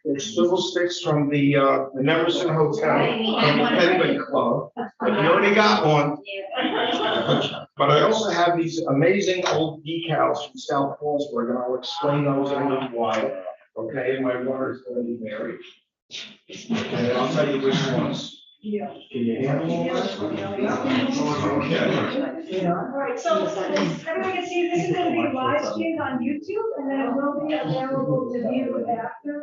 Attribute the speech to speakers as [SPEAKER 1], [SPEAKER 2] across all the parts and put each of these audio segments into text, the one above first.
[SPEAKER 1] It's fiddlesticks from the Nemerson Hotel, from the Penguin Club. But you already got one. But I also have these amazing old decals from South Fallsburg, and I'll explain those in a little while. Okay, and my water is going to be married. Okay, and I'll tell you which ones.
[SPEAKER 2] Yeah.
[SPEAKER 1] Can you handle all that? Okay.
[SPEAKER 2] All right, so everyone can see this is going to be live streamed on YouTube, and then it will be available to view after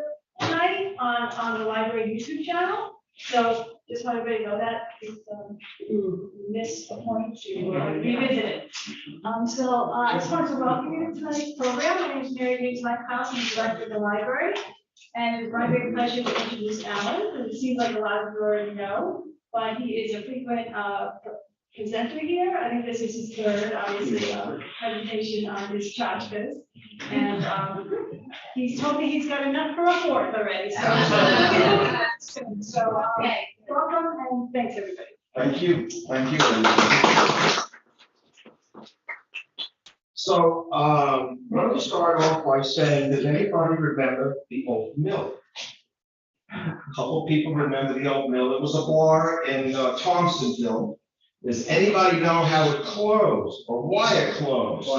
[SPEAKER 2] tonight on the library YouTube channel. So just want everybody to know that if you missed a point to revisit it. So I just wanted to welcome you to tonight's program. My name is Mary James Lighthouse, I'm the director of the library. And it's my great pleasure to introduce Alan, who it seems like a lot of you already know, but he is a frequent presenter here. I think this is his third, obviously, presentation on his Tchotchkes. And he's told me he's got enough for a fourth already. So, welcome and thanks, everybody.
[SPEAKER 1] Thank you. Thank you. So, let me start off by saying, does anybody remember the old mill? A couple of people remember the old mill. It was a bar in Thompsonville. Does anybody know how it closed or why it closed?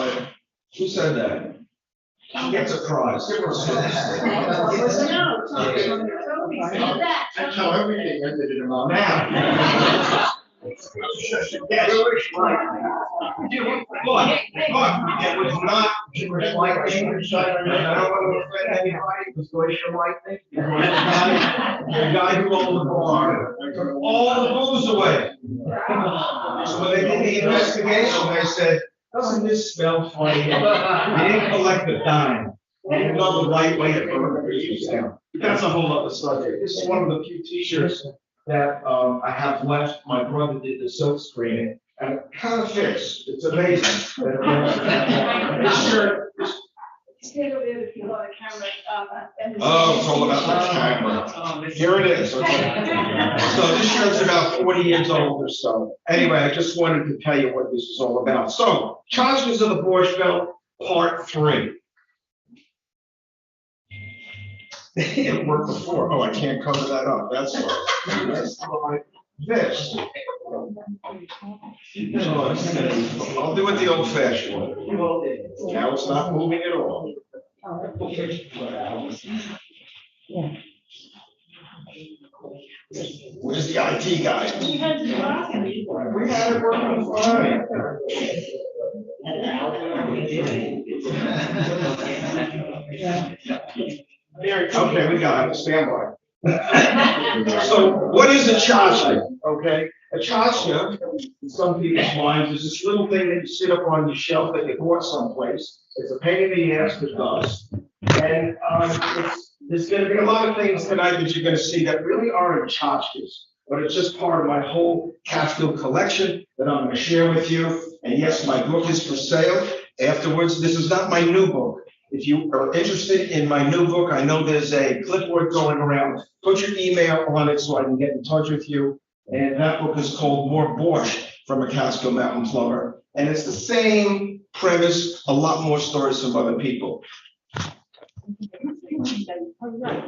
[SPEAKER 1] Who said that? Who gets a prize? Give her a prize. I tell everything I did in my mouth. Look, it was not Jewish lightning. I don't want to offend anybody. It was glacier lightning. The guy who owned the bar took all the booze away. So when they did the investigation, they said, doesn't this smell funny? They didn't collect the dime. They didn't know the right way to burn the trees down. That's a whole other subject. This is one of the few t-shirts that I have left. My brother did the silk screening, and it kind of fits. It's amazing. This shirt. Oh, it's all about the camera. Here it is. Okay. So this shirt's about 40 years old or so. Anyway, I just wanted to tell you what this is all about. So, Tchotchkes of the Borscht Belt, Part 3. It worked before. Oh, I can't cover that up. That's why. This. I'll do it the old-fashioned way. Now it's not moving at all. Where's the IT guy? We had it working fine. Okay, we got it. Stand by. So, what is a tchotchke? Okay, a tchotchke, in some people's minds, is this little thing that you sit up on your shelf that you bought someplace. It's a pain in the ass to dust, and there's going to be a lot of things tonight that you're going to see that really aren't tchotchkes, but it's just part of my whole Catskill collection that I'm going to share with you. And yes, my book is for sale. Afterwards, this is not my new book. If you are interested in my new book, I know there's a clipboard going around. Put your email on it so I can get in touch with you. And that book is called More Borscht from a Catskill Mountain Plumber. And it's the same premise, a lot more stories from other people.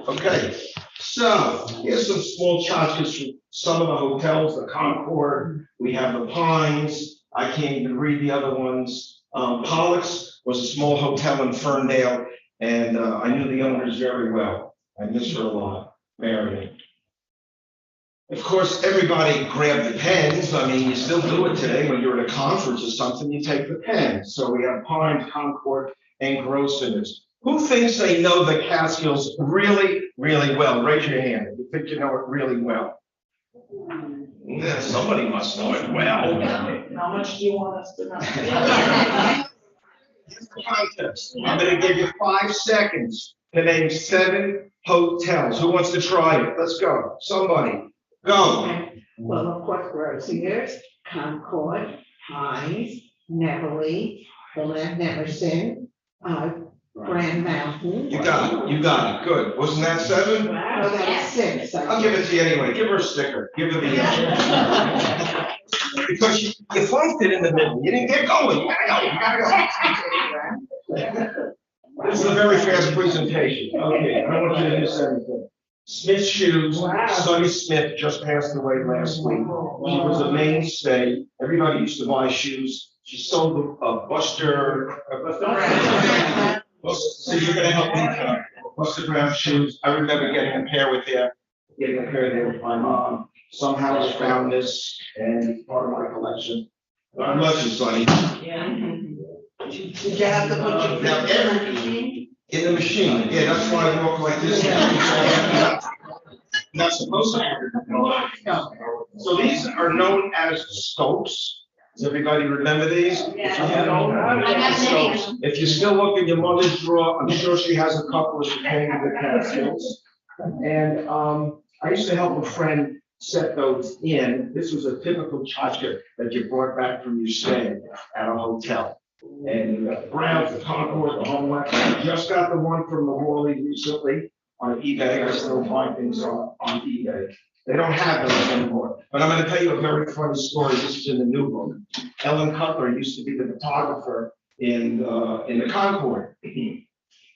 [SPEAKER 1] Okay, so here's some small tchotchkes from some of the hotels, the Concord. We have the Pines. I can't even read the other ones. Pollock's was a small hotel in Ferndale, and I knew the owners very well. I miss her a lot, Marion. Of course, everybody grabbed the pens. I mean, you still do it today when you're at a conference or something, you take the pen. So we have Pines, Concord, and Grosvenor's. Who thinks they know the Catskills really, really well? Raise your hand if you think you know it really well. Yeah, somebody must know it well.
[SPEAKER 3] How much do you want us to know?
[SPEAKER 1] Contest. I'm going to give you 5 seconds to name 7 hotels. Who wants to try it? Let's go. Somebody. Go.
[SPEAKER 3] Okay. Well, of course, we're here's Concord, Pines, Neville, the Land Nemerson, Grand Mountain.
[SPEAKER 1] You got it. You got it. Good. Wasn't that 7?
[SPEAKER 3] Wow, that's 6.
[SPEAKER 1] I'll give it to you anyway. Give her a sticker. Give her the because you flunked it in the middle. You didn't get going. You gotta go. You gotta go. This is a very fast presentation. Okay, I don't want you to miss anything. Smith Shoes, Sonny Smith just passed away last week. She was a mainstay. Everybody used to buy shoes. She sold Buster. So you're gonna help me, Buster Brown shoes. I remember getting a pair there with my mom. Somehow I found this and it's part of my collection. God bless you, Sonny.
[SPEAKER 3] Did you have to put your
[SPEAKER 1] Now,
[SPEAKER 3] machine?
[SPEAKER 1] In the machine, yeah, that's why I walk like this. Not supposed to. So these are known as scopes. Does everybody remember these? Scopes. If you still look in your mother's drawer, I'm sure she has a couple of she came to the Catskills. And I used to help a friend set those in. This was a typical tchotchke that you brought back from your stay at a hotel. And you got the Browns, the Concord, the Homeland. Just got the one from the Worley recently on eBay. I still find things on eBay. They don't have those anymore. But I'm going to tell you a very funny story. This is in the new book. Ellen Cutler used to be the photographer in the Concord.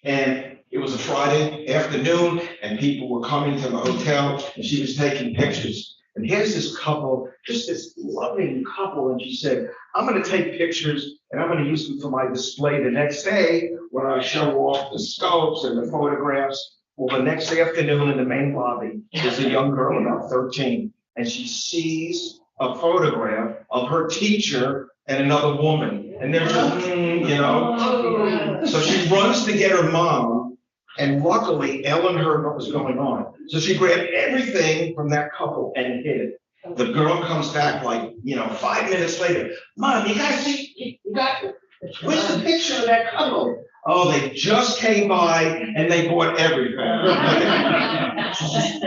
[SPEAKER 1] And it was a Friday afternoon, and people were coming to the hotel, and she was taking pictures. And here's this couple, just this loving couple, and she said, I'm gonna take pictures and I'm gonna use them for my display the next day when I show off the scopes and the photographs. Well, the next afternoon in the main lobby, there's a young girl about 13, and she sees a photograph of her teacher and another woman, and they're just, So she runs to get her mom, and luckily Ellen heard what was going on. So she grabbed everything from that couple and hid it. The girl comes back 5 minutes later. Mom, you gotta see, where's the picture of that couple? Oh, they just came by and they bought everything.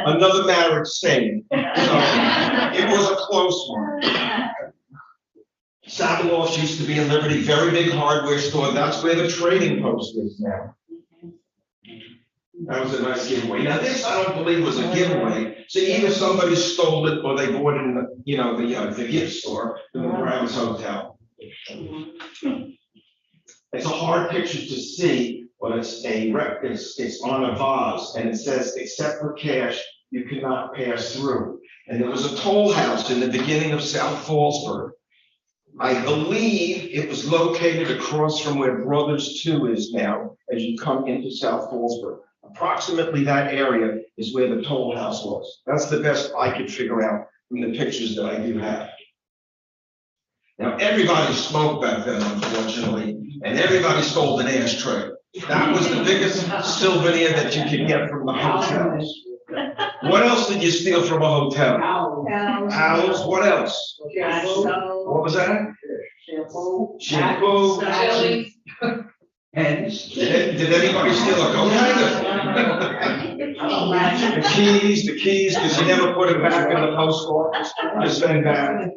[SPEAKER 1] Another marriage saved. So it was a close one. Saviloff used to be in Liberty, very big hardware store. That's where the trading post is now. That was a nice giveaway. Now this, I don't believe was a giveaway. So either somebody stole it or they bought it in the gift store in the Browns Hotel. It's a hard picture to see, but it's on a vase and it says, except for cash, you cannot pass through. And there was a toll house in the beginning of South Fallsburg. I believe it was located across from where Brothers 2 is now, as you come into South Fallsburg. Approximately that area is where the toll house was. That's the best I could figure out from the pictures that I do have. Now, everybody smoked back then, unfortunately, and everybody stole an ashtray. That was the biggest souvenir that you could get from the hotels. What else did you steal from a hotel? Owls. What else? What was that? Shampoo. Hens. Did anybody steal a goat hanger? The keys, because you never put it back in the post office. Just been back.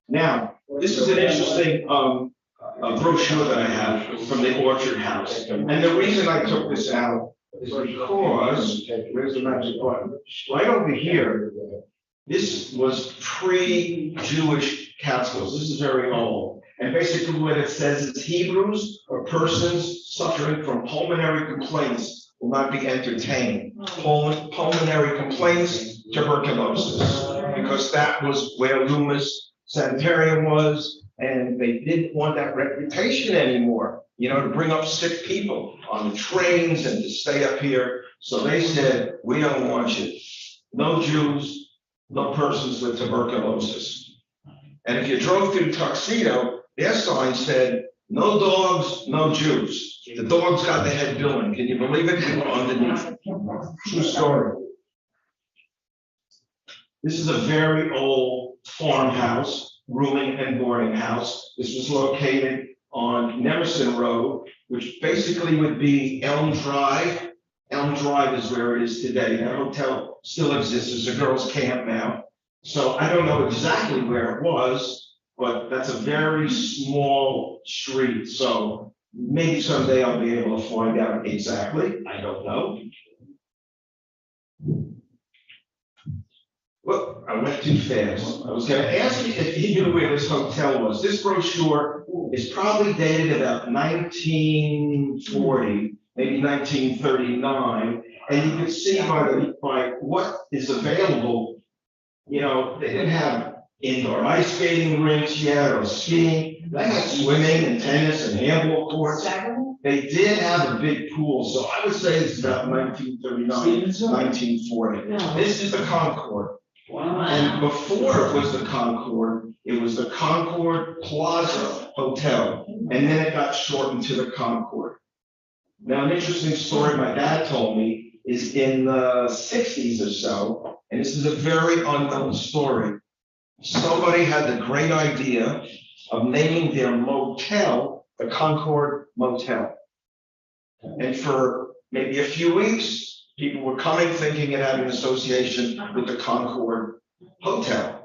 [SPEAKER 1] Now, this is an interesting brochure that I have from the Orchard House. And the reason I took this out is because, where's the magic button? Right over here, this was pre-Jewish Catskills. This is very old. And basically what it says is Hebrews or persons suffering from pulmonary complaints will not be entertained. Pulmonary complaints, tuberculosis, because that was where Loomis Sanitarium was, and they didn't want that reputation anymore, to bring up sick people on the trains and to stay up here. So they said, we don't want you. No Jews, no persons with tuberculosis. And if you drove through Tuxedo, their sign said, no dogs, no Jews. The dogs got the head billing. Can you believe it? We were underneath. True story. This is a very old farmhouse, rooming and boarding house. This was located on Nemerson Road, which basically would be Elm Drive. Elm Drive is where it is today. That hotel still exists. There's a girls' camp now. So I don't know exactly where it was, but that's a very small street. So maybe someday I'll be able to find out exactly. I don't know. Well, I went too fast. I was gonna ask you if you knew where this hotel was. This brochure is probably dated about 1940, maybe 1939. And you can see by what is available, you know, they didn't have indoor ice skating rinks yet or skiing. They had swimming and tennis and handball courts. They did have a big pool, so I would say it's about 1939, 1940. This is the Concord. And before it was the Concord, it was the Concord Plaza Hotel, and then it got shortened to the Concord. Now, an interesting story my dad told me is in the 60s or so, and this is a very unknown story. Somebody had the great idea of naming their motel the Concord Motel. And for maybe a few weeks, people were coming thinking it had an association with the Concord Hotel.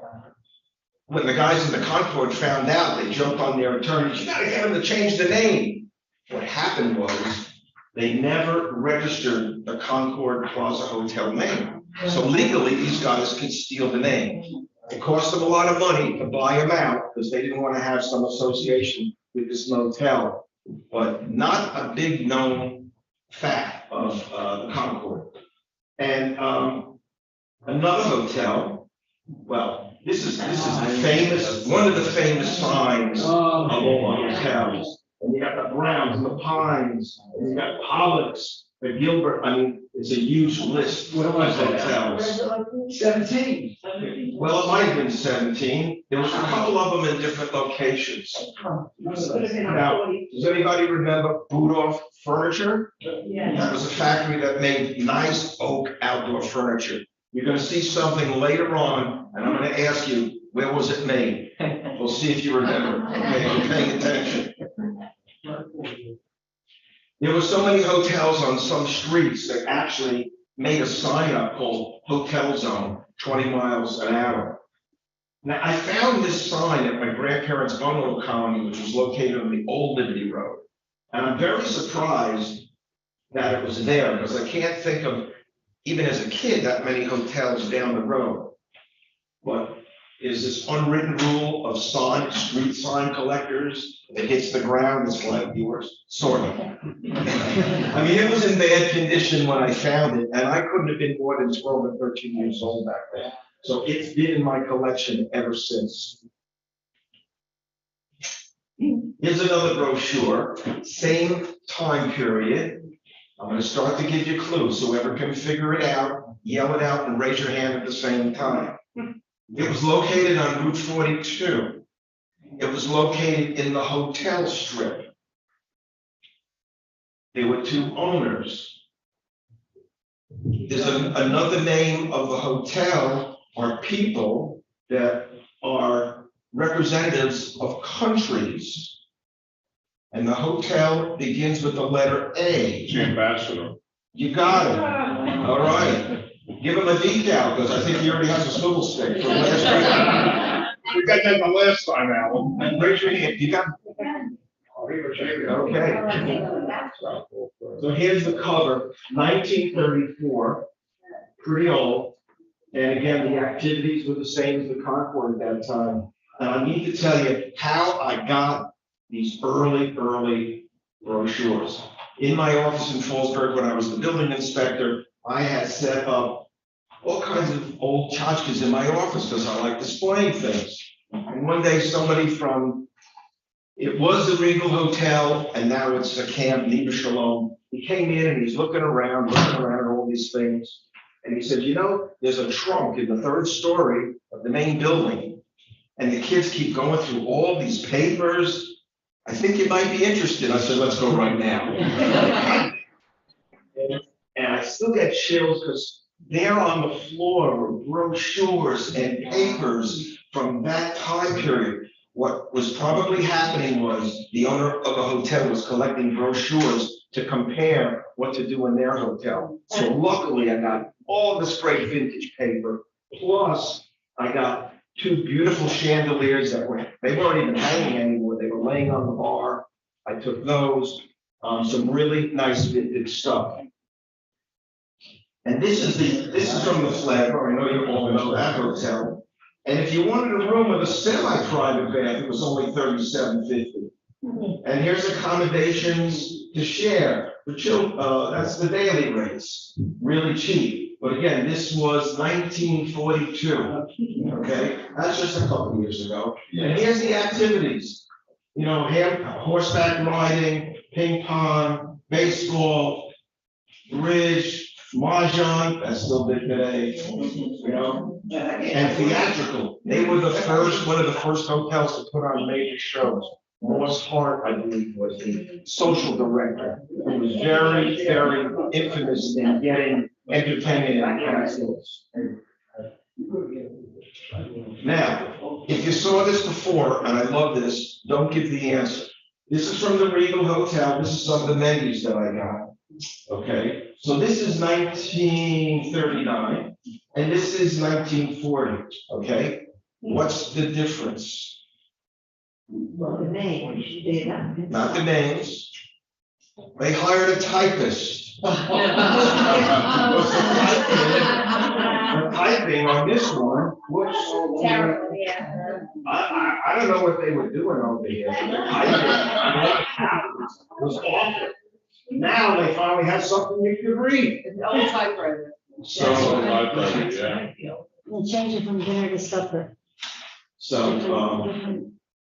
[SPEAKER 1] When the guys in the Concord found out, they jumped on their attorneys, you gotta get them to change the name. What happened was, they never registered the Concord Plaza Hotel name. So legally, these guys could steal the name. It cost them a lot of money to buy them out because they didn't want to have some association with this motel, but not a big known fact of the Concord. And another hotel, well, this is the famous, one of the famous signs of all hotels. And you got the Browns and the Pines, and you got Pollock's, the Gilbert, I mean, it's a huge list of hotels.
[SPEAKER 3] 17.
[SPEAKER 1] Well, it might have been 17. There was a couple of them in different locations. Now, does anybody remember Budorf Furniture?
[SPEAKER 2] Yeah.
[SPEAKER 1] That was a factory that made nice oak outdoor furniture. You're gonna see something later on, and I'm gonna ask you, where was it made? We'll see if you remember. Okay, I'm paying attention. There were so many hotels on some streets that actually made a sign up called Hotel Zone, 20 miles an hour. Now, I found this sign at my grandparents' bungalow colony, which was located on the old Liberty Road. And I'm very surprised that it was there because I can't think of, even as a kid, that many hotels down the road. But is this unwritten rule of street sign collectors? It hits the ground, it's like yours, sort of. I mean, it was in bad condition when I found it, and I couldn't have been more than 12 or 13 years old back then. So it's been in my collection ever since. Here's another brochure, same time period. I'm going to start to give you clues, so whoever can figure it out, yell it out and raise your hand at the same time. It was located on Route 42. It was located in the hotel strip. There were two owners. There's another name of the hotel are people that are representatives of countries. And the hotel begins with the letter A.
[SPEAKER 4] Ambassador.
[SPEAKER 1] You got it. All right. Give him a decal, because I think he already has a swivel stick from last time.
[SPEAKER 4] We got that the last time, Alan.
[SPEAKER 1] And raise your hand. You got, okay. So here's the cover, 1934, pretty old. And again, the activities were the same as the Concord at that time. And I need to tell you how I got these early brochures. In my office in Fallsburg, when I was the building inspector, I had set up all kinds of old tchotchkes in my office because I like displaying things. And one day somebody from, it was the Regal Hotel, and now it's the Camp Neva Shalom. He came in and he's looking around at all these things. And he said, you know, there's a trunk in the third story of the main building. And the kids keep going through all these papers. I think you might be interested. I said, let's go right now. And I still get chills because there on the floor were brochures and papers from that time period. What was probably happening was the owner of the hotel was collecting brochures to compare what to do in their hotel. So luckily I got all this great vintage paper, plus I got two beautiful chandeliers that they weren't even hanging anymore. They were laying on the bar. I took those, some really nice vintage stuff. And this is from the Flagler, I know you all know that hotel. And if you wanted a room with a semi-private bath, it was only $37.50. And here's accommodations to share for children, that's the daily rates, really cheap. But again, this was 1942, okay? That's just a couple of years ago. And here's the activities, you know, horseback riding, ping pong, baseball, bridge, mahjong, that's still big today, you know? And theatrical. They were one of the first hotels to put on major shows. Ross Hart, I believe, was the social director. He was very, very infamous in getting entertainment in Catskill. Now, if you saw this before, and I love this, don't give the answer. This is from the Regal Hotel. This is some of the menus that I got. Okay, so this is 1939, and this is 1940. Okay, what's the difference?
[SPEAKER 3] Well, the names,
[SPEAKER 1] Not the names. They hired a typist. The typing on this one, whoops.
[SPEAKER 2] Terrible, yeah.
[SPEAKER 1] I don't know what they were doing over here. The typing was awful. Now they finally have something you can read.
[SPEAKER 3] It's the only typewriter.
[SPEAKER 1] So,
[SPEAKER 3] We'll change it from dinner to supper.
[SPEAKER 1] so,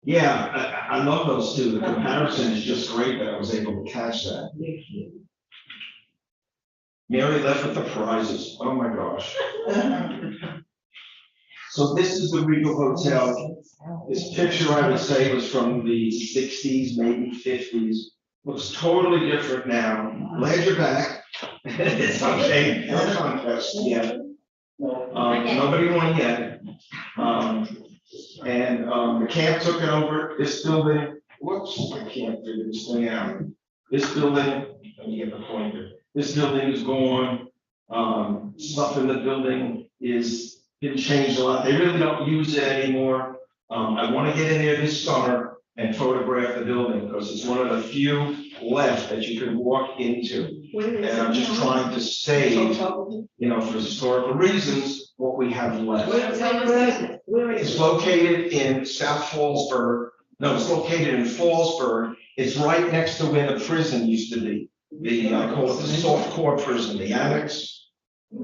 [SPEAKER 1] yeah, I love those two. The comparison is just great that I was able to catch that. Mary left with the prizes. Oh my gosh. So this is the Regal Hotel. This picture, I would say, was from the 60s, maybe 50s. Looks totally different now. Glad you're back. It's okay, no contest yet. Nobody won yet. And the camp took it over. This building, whoops, I can't figure this thing out. This building, let me get the pointer. This building is gone. Stuff in the building is been changed a lot. They really don't use it anymore. I want to get in there this summer and photograph the building because it's one of the few left that you can walk into. And I'm just trying to save, you know, for historical reasons, what we have left.
[SPEAKER 3] Where is
[SPEAKER 1] It's
[SPEAKER 3] it?
[SPEAKER 1] located in South Fallsburg. No, it's located in Fallsburg. It's right next to where the prison used to be. I call it the soft core prison, the annex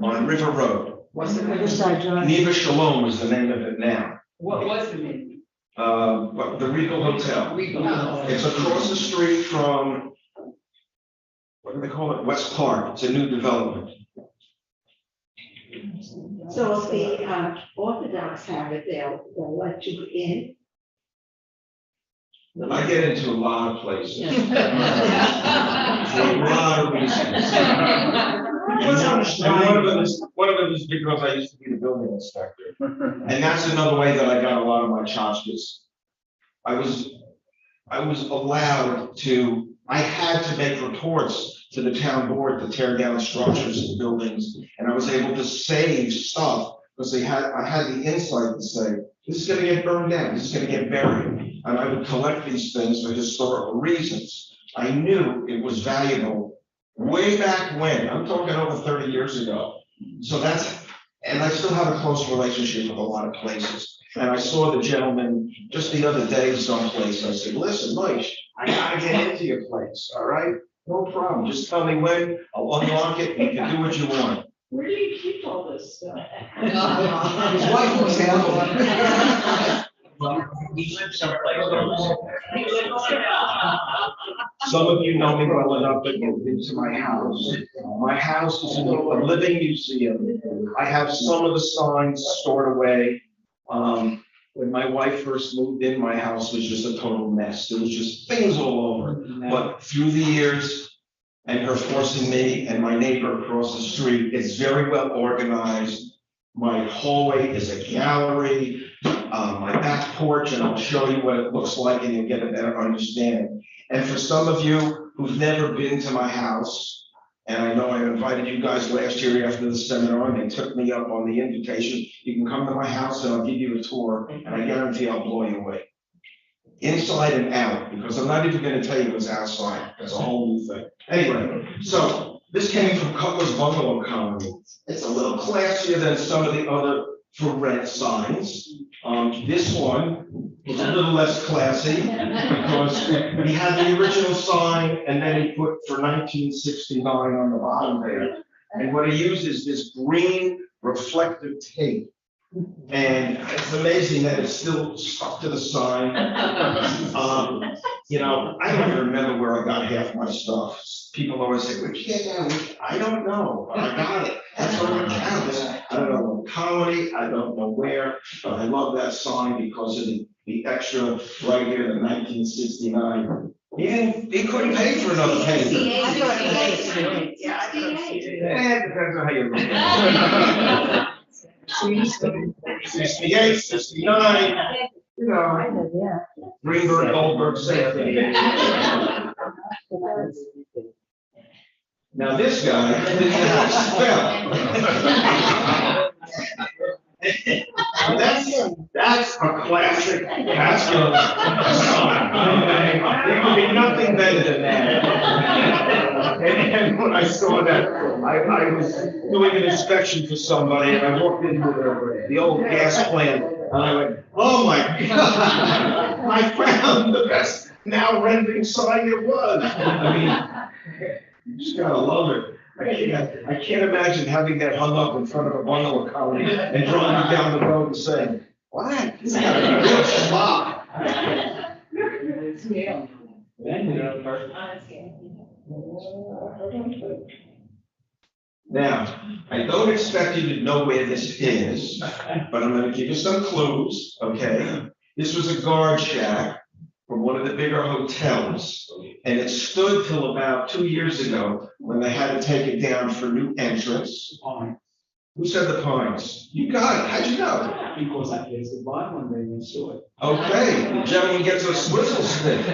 [SPEAKER 1] on River Road.
[SPEAKER 3] What's the Riverside Drive?
[SPEAKER 1] Neva Shalom is the name of it now.
[SPEAKER 3] What was the name?
[SPEAKER 1] But the Regal Hotel. It's across the street from, what do they call it? West Park. It's a new development.
[SPEAKER 3] So if the Orthodox have it, they'll let you in.
[SPEAKER 1] I get into a lot of places. For a lot of reasons. And one of them is because I used to be the building inspector. And that's another way that I got a lot of my tchotchkes. I was allowed to, I had to make reports to the town board to tear down structures and buildings. And I was able to save stuff because I had the insight to say, this is gonna get burned down, this is gonna get buried. And I would collect these things for historical reasons. I knew it was valuable way back when, I'm talking over 30 years ago. So and I still have a close relationship with a lot of places. And I saw the gentleman just the other day someplace. I said, listen, Mike, I gotta get into your place, all right? No problem, just tell me when, I'll unlock it, and you can do what you want.
[SPEAKER 3] Where do you keep all this stuff?
[SPEAKER 1] His wife was handling.
[SPEAKER 5] He lives someplace.
[SPEAKER 1] Some of you know me well enough that you've been to my house. My house is a living museum. I have some of the signs stored away. When my wife first moved in, my house was just a total mess. There was just things all over. But through the years, and her forcing me and my neighbor across the street, it's very well organized. My hallway is a gallery. My back porch, and I'll show you what it looks like and you'll get a better understanding. And for some of you who've never been to my house, and I know I invited you guys last year after the seminar, and they took me up on the invitation, you can come to my house and I'll give you a tour, and I guarantee I'll blow you away. Inside and out, because I'm not even gonna tell you what's outside, that's a whole new thing. Anyway, so This came from Cutler's Bungalow Colony. It's a little classier than some of the other for rent signs. This one was a little less classy because he had the original sign and then he put for 1969 on the bottom there. And what he used is this green reflective tape. And it's amazing that it's still stuck to the sign. You know, I don't even remember where I got half my stuff. People always say, "Where'd you get that?" I don't know, but I got it. That's what it counts. I don't know what colony, I don't know where, but I love that sign because of the extra right here, the 1969. He couldn't pay for another painter.
[SPEAKER 3] Yeah, I
[SPEAKER 1] Depends on how you look at it. 68, 69, you know, Greenberg, Goldberg, same thing. Now this guy didn't have a spell. That's a classic Catskill sign. There could be nothing better than that. And when I saw that, I was doing an inspection for somebody and I walked into the old gas plant and I went, "Oh my God, I found the best now rendering sign there was." I mean, you just gotta love it. I can't imagine having that hung up in front of a bungalow colony and driving down the road and saying, "What? This got to be real schlock." Now, I don't expect you to know where this is, but I'm going to give you some clues, okay? This was a guard shack from one of the bigger hotels, and it stood till about 2 years ago when they had to take it down for new entrance. Who said the Pines? You got it. How'd you know?
[SPEAKER 5] Because I guess the bottom one they went to it.
[SPEAKER 1] Okay, the gentleman gets a swizzle stick.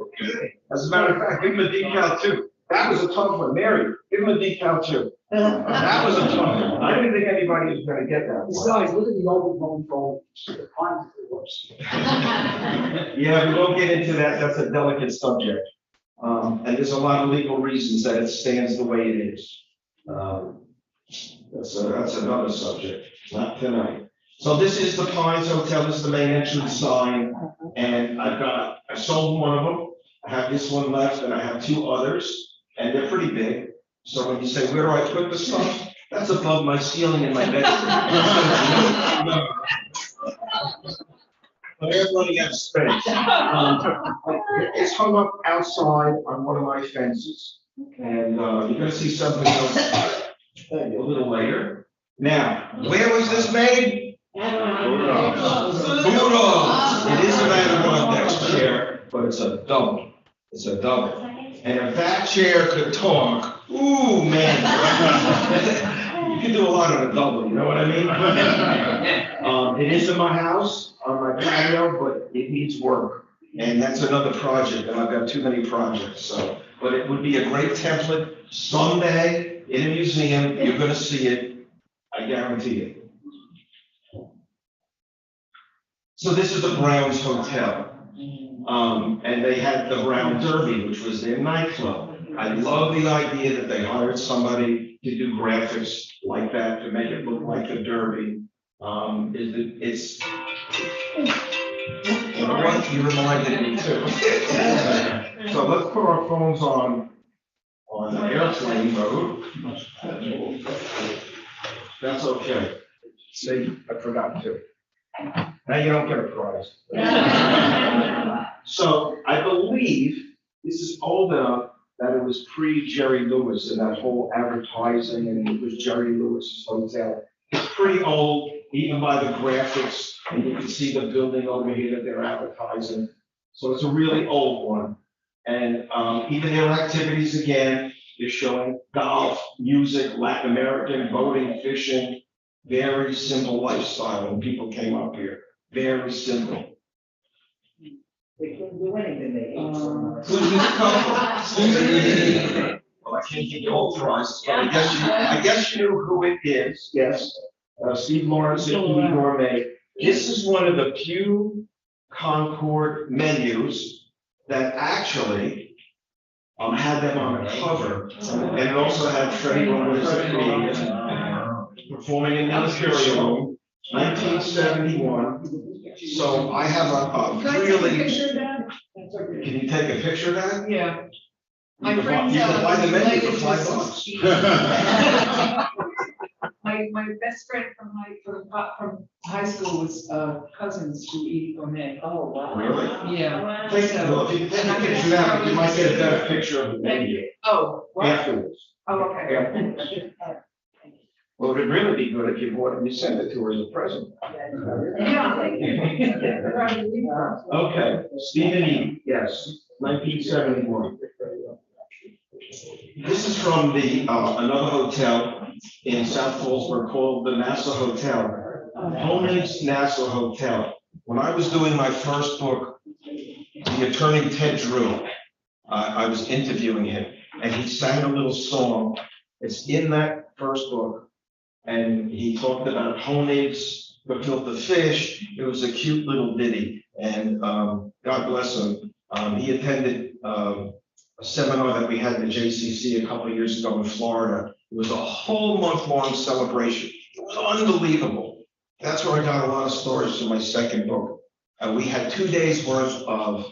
[SPEAKER 1] Okay. As a matter of fact, give him a decal too. That was a tough one, Mary. Give him a decal too. That was a tough one. I didn't think anybody was going to get that one.
[SPEAKER 5] Besides, look at the overgrown phone. The pines are worse.
[SPEAKER 1] Yeah, we won't get into that. That's a delicate subject. And there's a lot of legal reasons that it stands the way it is. That's another subject, not tonight. So this is the Pines Hotel. This is the main entrance sign. And I sold one of them. I have this one left and I have 2 others and they're pretty big. So when you say, "Where do I put the stuff?" That's above my ceiling in my bedroom. But everybody has space. It's hung up outside on one of my fences. And you're gonna see something else a little later. Now, where was this made? Bulldogs. It is an Adirondack chair, but it's a double. It's a double. And if that chair could talk, ooh, man. You can do a lot on a double, you know what I mean? It is in my house, on my patio, but it needs work. And that's another project, and I've got too many projects, so. But it would be a great template someday in a museum. You're gonna see it, I guarantee it. So this is the Browns Hotel. And they had the Brown Derby, which was their nightclub. I love the idea that they hired somebody to do graphics like that, to make it look like the Derby. It's, you know what, you reminded me too. So let's put our phones on airplane mode. That's okay. See, I forgot to. Now you don't get a prize. So I believe this is old enough that it was pre-Jerry Lewis and that whole advertising, and it was Jerry Lewis's hotel. It's pretty old, even by the graphics, and you can see the building over here that they're advertising. So it's a really old one. And even their activities, again, they're showing golf, music, Latin American, boating, fishing, very simple lifestyle when people came up here. Very simple.
[SPEAKER 3] They couldn't do anything, they ate so much.
[SPEAKER 1] Including the couple. Well, I can't give you all prizes, but I guess you know who it is, yes. Steve Lawrence and Louis Gourmet. This is one of the few Concord menus that actually had them on the cover, and it also had Freddie Rowan as a comedian, performing in the Imperial Room, 1971. So I have a really, can you take a picture of that?
[SPEAKER 6] Yeah.
[SPEAKER 1] You can buy the menu for $5.
[SPEAKER 6] My best friend from high school was cousins to Edie Gourmet.
[SPEAKER 3] Oh, wow.
[SPEAKER 1] Really?
[SPEAKER 6] Yeah.
[SPEAKER 1] Thank you. Well, if you take a picture of that, you might get a better picture of the menu
[SPEAKER 6] Oh, what?
[SPEAKER 1] afterwards.
[SPEAKER 6] Oh, okay.
[SPEAKER 1] Well, it'd really be good if you bought it and you sent it to her as a present. Okay, Stephen E., yes, 1971. This is from the, another hotel in South Fallsburg called the Nassau Hotel, Homeland's Nassau Hotel. When I was doing my first book, the attorney Ted Drew, I was interviewing him, and he sang a little song. It's in that first book. And he talked about homemades gefilte fish. It was a cute little ditty, and God bless him. He attended a seminar that we had in the JCC a couple of years ago in Florida. It was a whole month-long celebration. It was unbelievable. That's where I got a lot of stories for my second book. We had 2 days worth of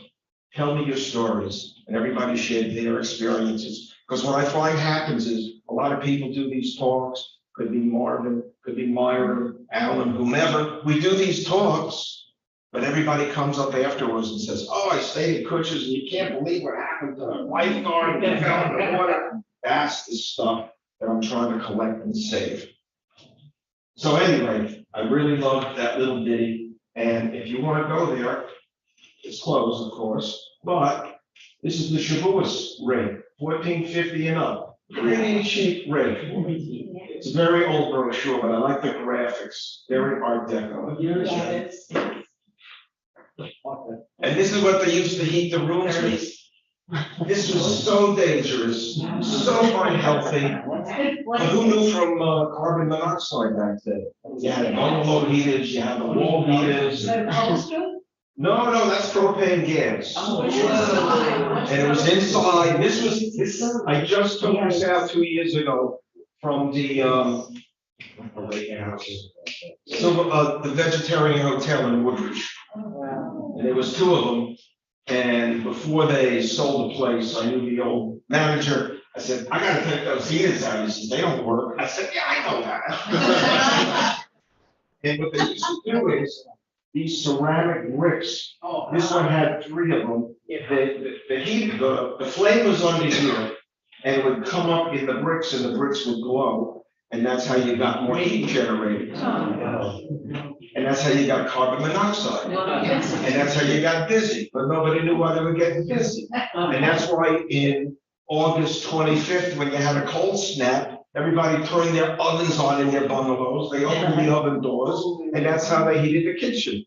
[SPEAKER 1] tell me your stories, and everybody shared their experiences. Because what I find happens is a lot of people do these talks. Could be Marvin, could be Myron, Alan, whomever. We do these talks, but everybody comes up afterwards and says, oh, I stayed at Kutcher's and you can't believe what happened to the lifeguard that fell in the water. That's the stuff that I'm trying to collect and save. So anyway, I really love that little ditty. And if you want to go there, it's closed, of course, but this is the Shavuos rate, $14.50 and up. Pretty cheap rate. It's a very old brochure, but I like the graphics, very art deco. And this is what they used to heat the rooms with. This was so dangerous, so unhealthy. But who knew from carbon monoxide back then? You had bungalow heaters, you had the wall heaters. No, that's propane gas. And it was inside. This, I just took this out 2 years ago from the vegetarian hotel in Woodridge. And there was 2 of them. And before they sold the place, I knew the old manager. I said, I gotta take those heaters out. He said, they don't work. I said, yeah, I know that. And what they used to do is, these ceramic bricks, this one had 3 of them. The heat, the flame was under here, and it would come up in the bricks, and the bricks would glow, and that's how you got more heat generated. And that's how you got carbon monoxide. And that's how you got busy, but nobody knew why they were getting busy. And that's why in August 25th, when you had a cold snap, everybody turned their ovens on in their bungalows. They opened the oven doors, and that's how they heated the kitchen.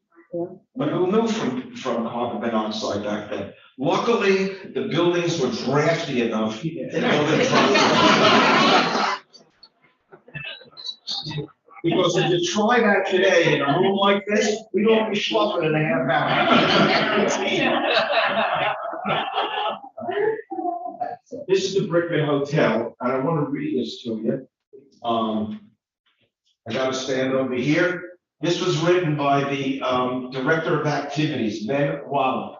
[SPEAKER 1] But who knew from carbon monoxide back then? Luckily, the buildings were drafty enough. Because if you try that today in a room like this, we'd all be sloughing in a half hour. This is the Brickman Hotel, and I want to read this to you. I got to stand over here. This was written by the Director of Activities, Ben Wallach.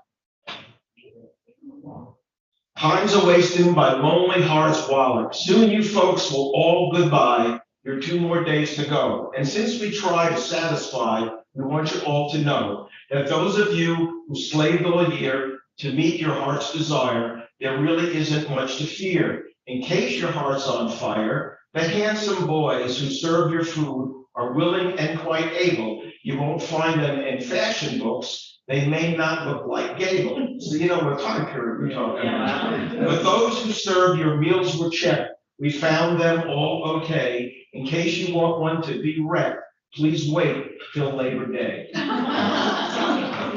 [SPEAKER 1] Time's a wasting by lonely hearts Wallach. Soon you folks will all goodbye. There are 2 more days to go. And since we try to satisfy, we want you all to know that those of you who slaved all year to meet your heart's desire, there really isn't much to fear. In case your heart's on fire, the handsome boys who serve your food are willing and quite able. You won't find them in fashion books. They may not look like Gable. So you know what time period we're talking about. But those who serve your meals were checked. We found them all okay. In case you want one to be wrecked, please wait till Labor Day.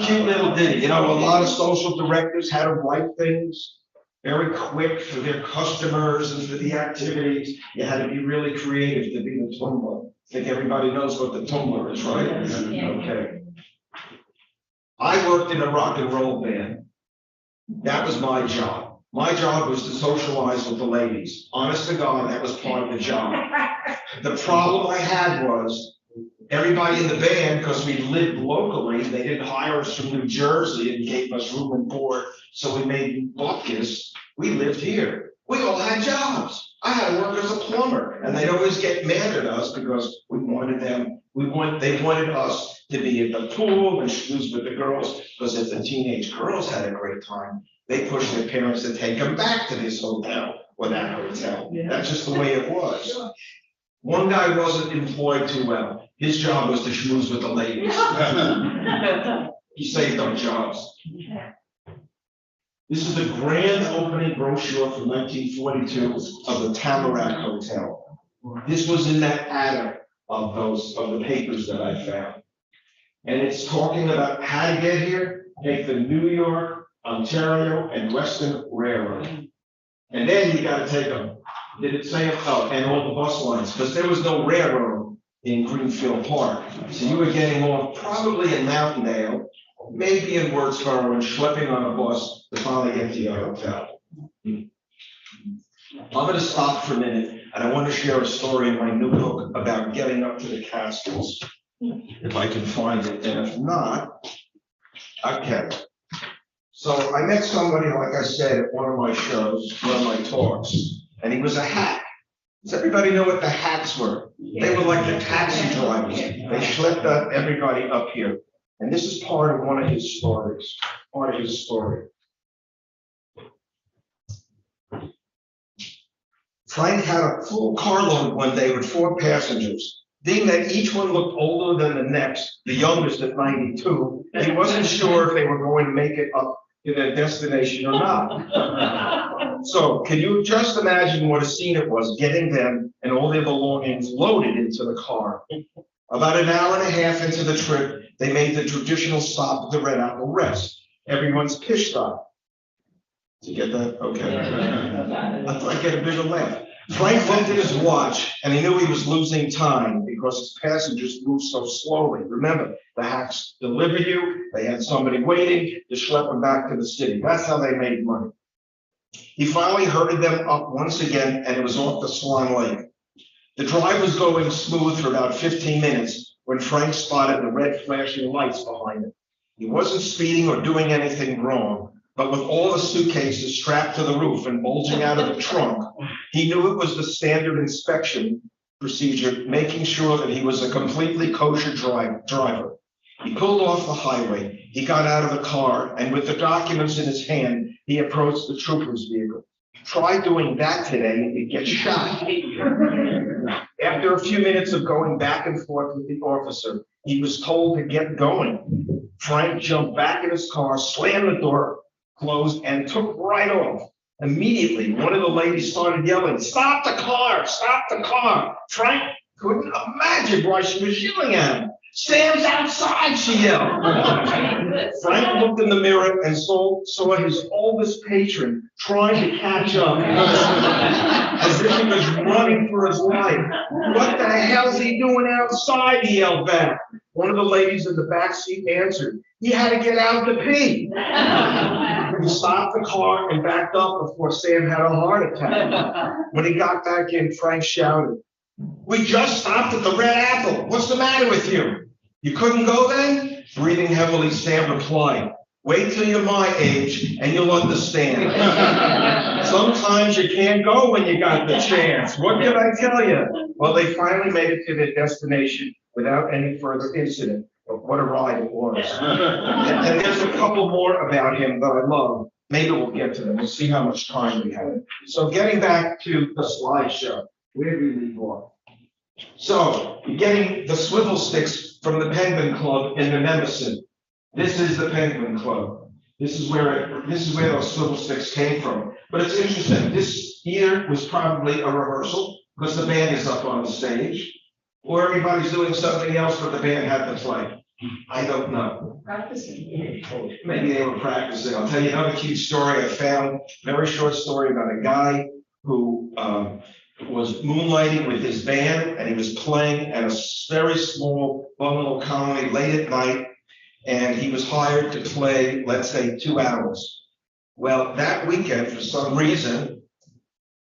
[SPEAKER 1] Cute little ditty. You know, a lot of social directors had to write things very quick for their customers and for the activities. You had to be really creative to be the Tumblr. I think everybody knows what the Tumblr is, right? Okay. I worked in a rock and roll band. That was my job. My job was to socialize with the ladies. Honest to God, that was part of the job. The problem I had was everybody in the band, because we lived locally, they didn't hire us from New Jersey and gave us room and board, so we made buckets. We lived here. We all had jobs. I had to work as a plumber, and they'd always get mad at us because they wanted us to be at the pool and schmooze with the girls, because if the teenage girls had a great time, they pushed their parents to take them back to this hotel or that hotel. That's just the way it was. One guy wasn't employed too well. His job was to schmooze with the ladies. He saved our jobs. This is the grand opening brochure from 1942 of the Tamarack Hotel. This was in that attic of the papers that I found. And it's talking about how to get here, take the New York, Ontario, and Western Railroad. And then you gotta take them. Did it say, and all the bus lines, because there was no railroad in Greenfield Park. So you were getting off probably in Mountaindale, maybe in Wordsboro, and schlepping on a bus to finally get to your hotel. I'm gonna stop for a minute, and I want to share a story in my new book about getting up to the Catskills, if I can find it, and if not, okay. So I met somebody, like I said, at one of my shows, one of my talks, and he was a hack. Does everybody know what the hacks were? They were like the taxi drivers. They schlepped everybody up here. And this is part of one of his stories, part of his story. Frank had a full carload one day with 4 passengers. Being that each one looked older than the next, the youngest at 92, he wasn't sure if they were going to make it up to their destination or not. So can you just imagine what a scene it was, getting them and all their belongings loaded into the car? About an hour and a half into the trip, they made the traditional stop at the Red Apple Rest, everyone's pish stop. Did you get that? Okay. I thought I'd get a bigger laugh. Frank looked at his watch and he knew he was losing time because his passengers moved so slowly. Remember, the hacks deliver you, they had somebody waiting to schlep them back to the city. That's how they made money. He finally herded them up once again and it was off to Swan Lake. The drive was going smooth for about 15 minutes when Frank spotted the red flashing lights behind him. He wasn't speeding or doing anything wrong, but with all the suitcases strapped to the roof and bulging out of the trunk, he knew it was the standard inspection procedure, making sure that he was a completely kosher driver. He pulled off the highway, he got out of the car, and with the documents in his hand, he approached the trooper's vehicle. Try doing that today and you get shot. After a few minutes of going back and forth with the officer, he was told to get going. Frank jumped back in his car, slammed the door closed, and took right off. Immediately, one of the ladies started yelling, "Stop the car, stop the car." Frank couldn't imagine why she was yelling at him. "Sam's outside," she yelled. Frank looked in the mirror and saw his oldest patron trying to catch up as if he was running for his life. "What the hell's he doing outside?" he yelled back. One of the ladies in the back seat answered, "He had to get out to pee." He stopped the car and backed up before Sam had a heart attack. When he got back in, Frank shouted, "We just stopped at the Red Apple. What's the matter with you? You couldn't go then?" Breathing heavily, Sam replied, "Wait till you're my age and you'll understand. Sometimes you can't go when you got the chance. What can I tell you?" Well, they finally made it to their destination without any further incident. But what a ride it was. And there's a couple more about him that I love. Maybe we'll get to them. We'll see how much time we have. So getting back to the slideshow, where did we leave off? So you're getting the swivel sticks from the Penguin Club in the Nemesis. This is the Penguin Club. This is where those swivel sticks came from. But it's interesting. This here was probably a rehearsal because the band is up on the stage, or everybody's doing something else, but the band had to play. I don't know.
[SPEAKER 6] Practicing.
[SPEAKER 1] Maybe they were practicing. I'll tell you another cute story I found. Very short story about a guy who was moonlighting with his band, and he was playing at a very small bungalow colony late at night, and he was hired to play, let's say, 2 hours. Well, that weekend, for some reason,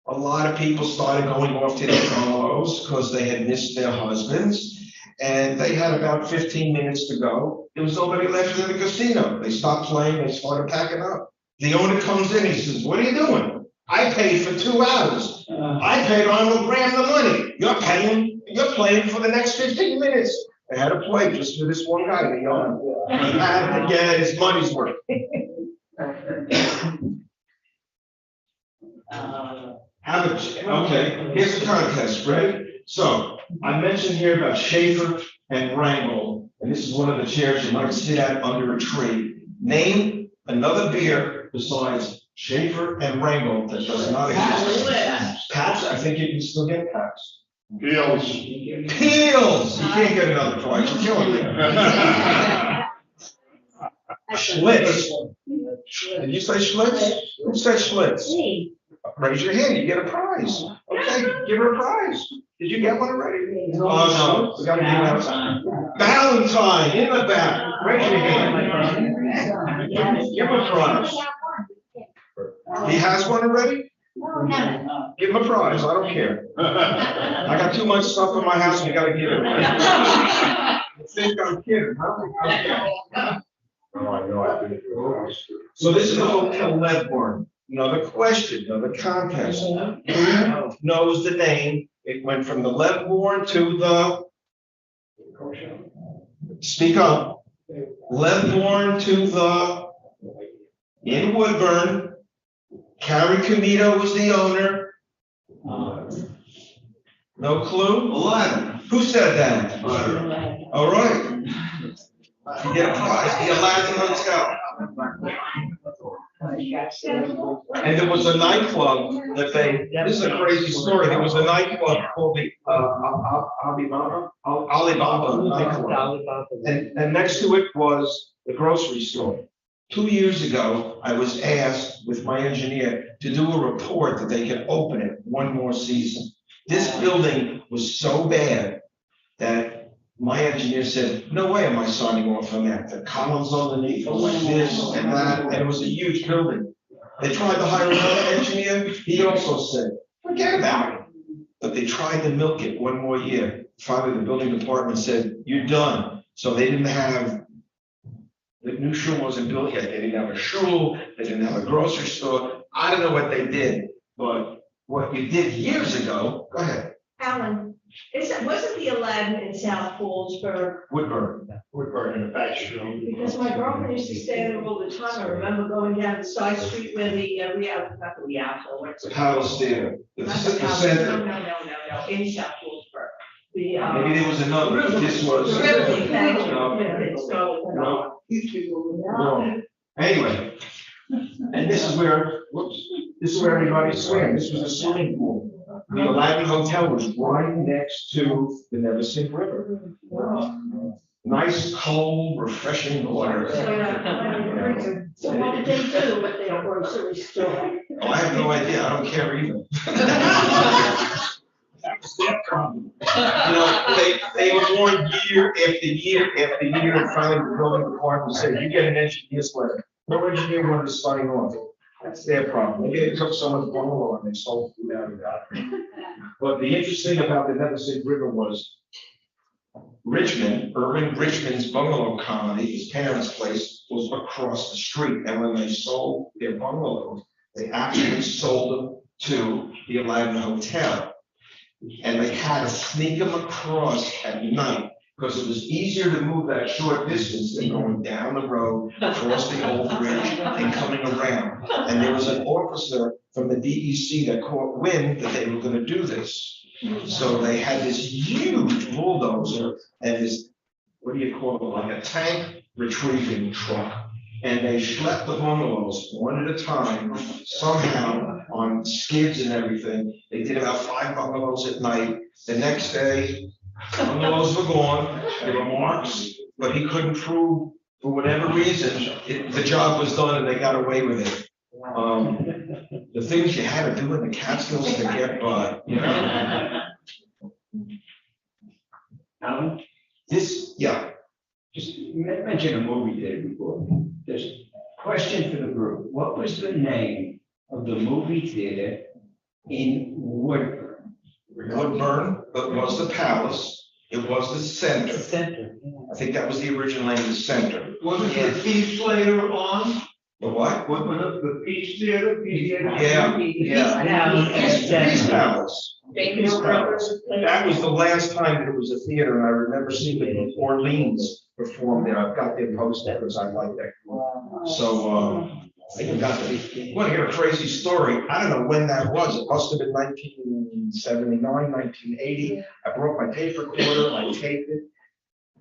[SPEAKER 1] a lot of people started going off to their bungalows because they had missed their husbands. And they had about 15 minutes to go. There was nobody left in the casino. They stopped playing, they started packing up. The owner comes in, he says, "What are you doing? I paid for 2 hours. I paid Arnold Graham the money. You're playing for the next 15 minutes. They had to play just for this one guy, the owner. He had to get his money's worth. Okay, here's the contest, ready? So, I mentioned here about Schaefer and Wrangel, and this is one of the chairs you might sit at under a tree. Name another beer besides Schaefer and Wrangel that does not exist. Pabst, I think you can still get Pabst.
[SPEAKER 4] Peels.
[SPEAKER 1] Peels, you can't get another prize, you're killing me. Schlitz, did you say Schlitz? Who said Schlitz? Raise your hand, you get a prize. Okay, give her a prize. Did you get one already? Oh, no, we gotta give it out. Valentine, in the back, raise your hand. Give him a prize. He has one already? Give him a prize, I don't care. I got too much stuff in my house, we gotta give it. I think I'm kidding, huh? So this is the Hotel Ledborn. Another question, another contest. Who knows the name? It went from the Ledborn to the, speak up. Ledborn to the, in Woodburn. Carrie Comito was the owner. No clue? Aladdin. Who said that? All right. You get a prize, the Aladdin Hotel. And there was a nightclub that this is a crazy story, there was a nightclub called the Alibaba nightclub. And next to it was the grocery store. 2 years ago, I was asked with my engineer to do a report that they could open it one more season. This building was so bad that my engineer said, "No way am I signing off on that. The columns underneath were like this and that, and it was a huge building." They tried to hire another engineer. He also said, "Forget about it." But they tried to milk it one more year. Finally, the building department said, "You're done." So they didn't have, the new shul wasn't built yet. They didn't have a shul. They didn't have a grocery store. I don't know what they did, but what you did years ago, go ahead.
[SPEAKER 7] Alan, wasn't the Aladdin in South Fallsburg?
[SPEAKER 1] Woodburn.
[SPEAKER 4] Woodburn in the factory.
[SPEAKER 7] Because my girlfriend used to stay there all the time. I remember going down the side street where the, not the Rialto, what's
[SPEAKER 1] The
[SPEAKER 7] it?
[SPEAKER 1] Palace Theater. The
[SPEAKER 7] Not the Palace,
[SPEAKER 1] center.
[SPEAKER 7] no, in South Fallsburg. The,
[SPEAKER 1] Maybe there was another, but this was.
[SPEAKER 7] The Rivoli factory.
[SPEAKER 1] No. No. Anyway, and this is where, this is where everybody swam. This was a swimming pool. The Aladdin Hotel was right next to the Neversink River. Nice, cold, refreshing water.
[SPEAKER 7] So what did they do with their grocery store?
[SPEAKER 1] Oh, I have no idea. I don't care either.
[SPEAKER 4] That's their problem.
[SPEAKER 1] You know, they were warned year after year after year, and finally the building department said, "You get an engineer's letter." No engineer wanted to sign off. That's their problem. Maybe they took someone's bungalow and they sold food out of that. But the interesting about the Neversink River was Richmond, Irving Richmond's bungalow colony, his parents' place, was across the street. And when they sold their bungalows, they actually sold them to the Aladdin Hotel. And they had to sneak them across at night because it was easier to move that short distance than going down the road, across the old bridge and coming around. And there was an officer from the DEC that caught wind that they were going to do this. So they had this huge bulldozer and this, what do you call it, like a tank retrieving truck. And they schlepped the bungalows one at a time, somehow on skids and everything. They did about 5 bungalows at night. The next day, bungalows were gone. There were marks, but he couldn't prove, for whatever reason, the job was done and they got away with it. The things you had to do in the Catskills to get by, you know.
[SPEAKER 5] Alan,
[SPEAKER 1] This, yeah.
[SPEAKER 5] just mention a movie there before. There's a question for the
[SPEAKER 8] group, what was the name of the movie theater in Woodburn?
[SPEAKER 1] Woodburn, it was the Palace, it was the Center.
[SPEAKER 3] Center.
[SPEAKER 1] I think that was the original name of the Center.
[SPEAKER 5] Wasn't the Peace later on?
[SPEAKER 1] The what?
[SPEAKER 5] What was it, the Peace Theater?
[SPEAKER 1] Yeah, Peace Palace. Peace Palace. That was the last time that it was a theater, and I remember seeing the Orleans perform there. I've got their poster because I like that group. So, I even got to, you want to hear a crazy story? I don't know when that was. It must have been 1979, 1980. I brought my tape recorder, I taped it.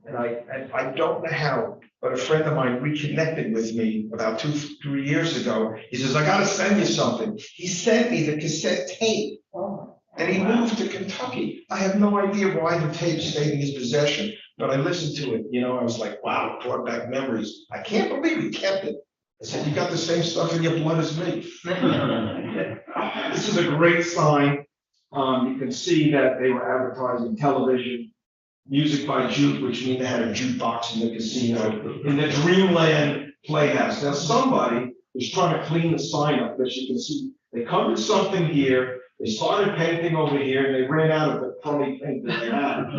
[SPEAKER 1] And I don't know how, but a friend of mine reconnected with me about 2-3 years ago. He says, I gotta send you something. He sent me the cassette tape. And he moved to Kentucky. I have no idea why the tape stayed in his possession, but I listened to it, I was like, wow, it brought back memories. I can't believe he kept it. I said, you got the same stuff in your blood as me. This is a great sign. You can see that they were advertising television, music by Juke, which means they had a jukebox in the casino, in the Dreamland Playhouse. Now, somebody was trying to clean the sign up, as you can see. They covered something here, they started painting over here, and they ran out of the crummy paint that they had.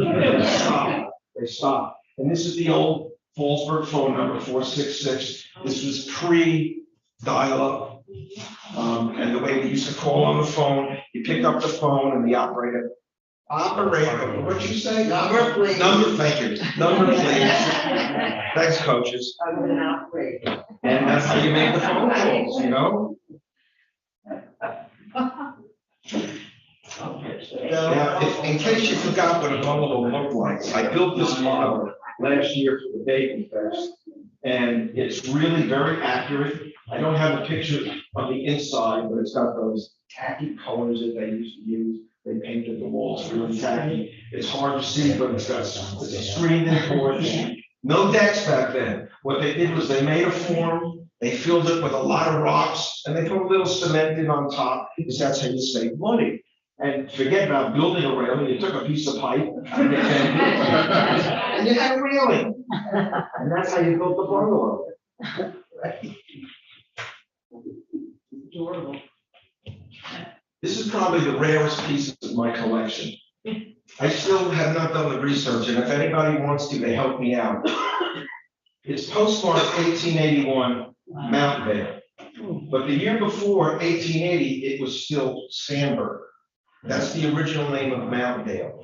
[SPEAKER 1] They stopped. They stopped. And this is the old Fallsburg phone number, 466. This was pre-dial-up. And the way we used to call on the phone, you pick up the phone and the operator, what'd you say?
[SPEAKER 3] Number, please.
[SPEAKER 1] Number, thank you. Number, please. Thanks, coaches.
[SPEAKER 3] I was an operator.
[SPEAKER 1] And that's how you make the phone calls, Now, in case you forgot what a bungalow looked like, I built this model last year for the Bacon Fest. And it's really very accurate. I don't have a picture of the inside, but it's got those tacky colors that they used to use. They painted the walls really tacky. It's hard to see, but it's a screened-in porch. No decks back then. What they did was they made a form, they filled it with a lot of rocks, and they put a little cement in on top, because that's how you save money. And forget about building a railing, you took a piece of pipe, and you had a railing. And that's how you built the bungalow.
[SPEAKER 3] Adorable.
[SPEAKER 1] This is probably the rarest piece of my collection. I still have not done the research, and if anybody wants to, they help me out. It's postmarked 1881 Mount Vale. But the year before, 1880, it was still Sandburg. That's the original name of Mount Vale.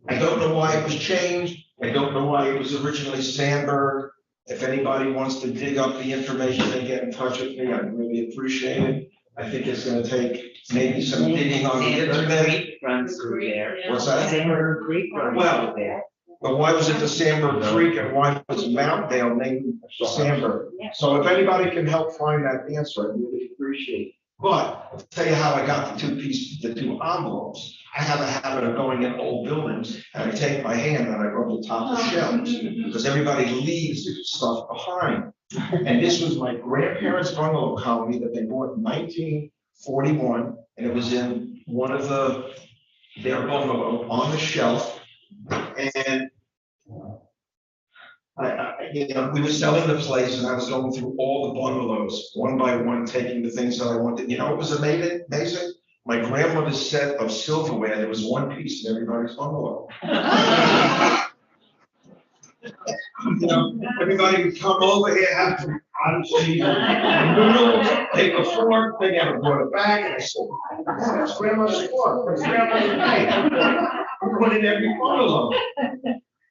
[SPEAKER 1] I don't know why it was changed. I don't know why it was originally Sandburg. If anybody wants to dig up the information and get in touch with me, I'd really appreciate it. I think it's gonna take maybe some digging on the internet.
[SPEAKER 3] Runs through there.
[SPEAKER 1] What's that?
[SPEAKER 3] Sandburg Creek runs
[SPEAKER 1] Well,
[SPEAKER 3] through there.
[SPEAKER 1] But why was it the Sandburg Creek and why was Mount Vale named Sandburg? So if anybody can help find that answer, I'd really appreciate it. But I'll tell you how I got the two envelopes. I have a habit of going in old buildings and I take my hand and I rub the top of shelves because everybody leaves stuff behind. And this was my grandparents' bungalow colony that they bought in 1941, and it was in one of their bungalow on the shelf. And we were selling the place, and I was going through all the bungalows one by one, taking the things that I wanted. It was amazing. My grandmother's set of silverware, there was one piece in everybody's bungalow. Everybody would come over here, have some cottage cheese and noodles, take a fork, they never brought it back, and I said, that's grandma's fork, that's grandma's knife. I'm putting it in every bungalow.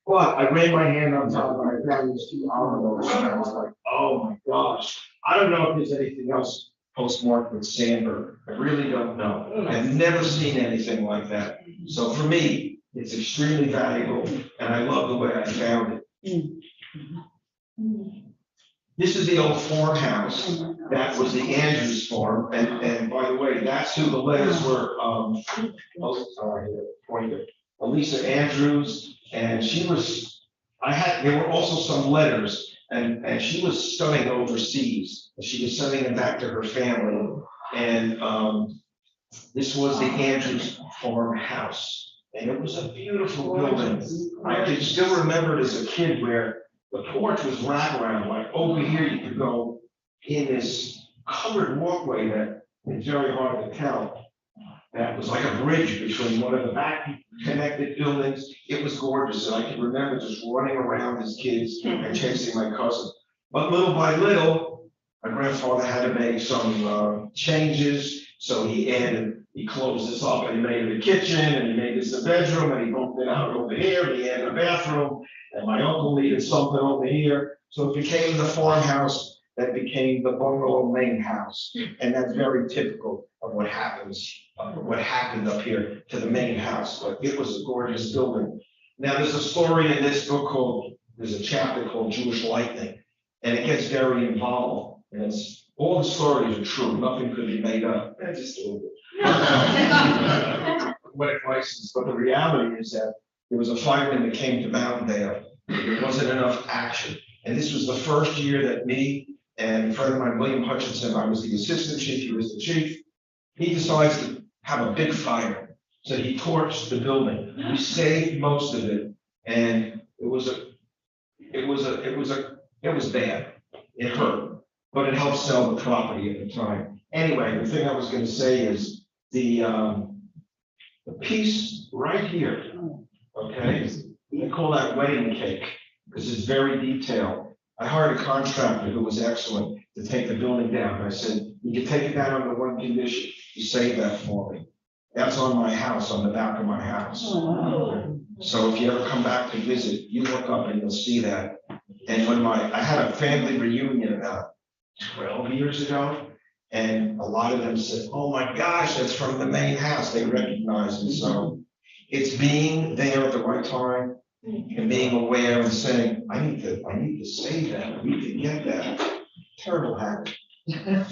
[SPEAKER 1] But I ran my hand on top and I found these two envelopes, and I was like, oh my gosh. I don't know if there's anything else postmarked with Sandburg. I really don't know. I've never seen anything like that. So for me, it's extremely valuable, and I love the way I found it. This is the old farmhouse. That was the Andrews farm, and by the way, that's who the letters were, Elisa Andrews, and there were also some letters, and she was studying overseas. She was sending them back to her family, and this was the Andrews farmhouse. And it was a beautiful building. I can still remember it as a kid where the porch was wraparound, like over here you could go in this covered walkway that it's very hard to tell. That was like a bridge between one of the back connected buildings. It was gorgeous, and I can remember just running around as kids and chasing my cousin. But little by little, my grandfather had to make some changes, so he closed this up and he made it a kitchen, and he made this a bedroom, and he moved it out over here, and he added a bathroom, and my uncle needed something over here. So it became the farmhouse that became the bungalow main house. And that's very typical of what happened up here to the main house, but it was a gorgeous building. Now, there's a story in this book there's a chapter called Jewish Lightning, and it gets very involved. And it's, all the stories are true, nothing could be made up. Just a little bit. Poetic license, but the reality is that there was a fireman that came to Mountaindale. There wasn't enough action. And this was the first year that me and a friend of mine, William Hutchinson, I was the assistant chief, he was the chief. He decides to have a big fire. So he torched the building. We saved most of it. And it was bad. It hurt, but it helped sell the property at the time. Anyway, the thing I was gonna say is the piece right here, okay? We call that wedding cake, because it's very detailed. I hired a contractor who was excellent to take the building down. I said, you can take it down under one condition, you save that for me. That's on my house, on the back of my house. So if you ever come back to visit, you look up and you'll see that. And when I had a family reunion about 12 years ago, and a lot of them said, oh my gosh, that's from the main house. They recognized it. So it's being there at the right time and being aware and saying, I need to save that, I need to get that. Terrible habit. Now,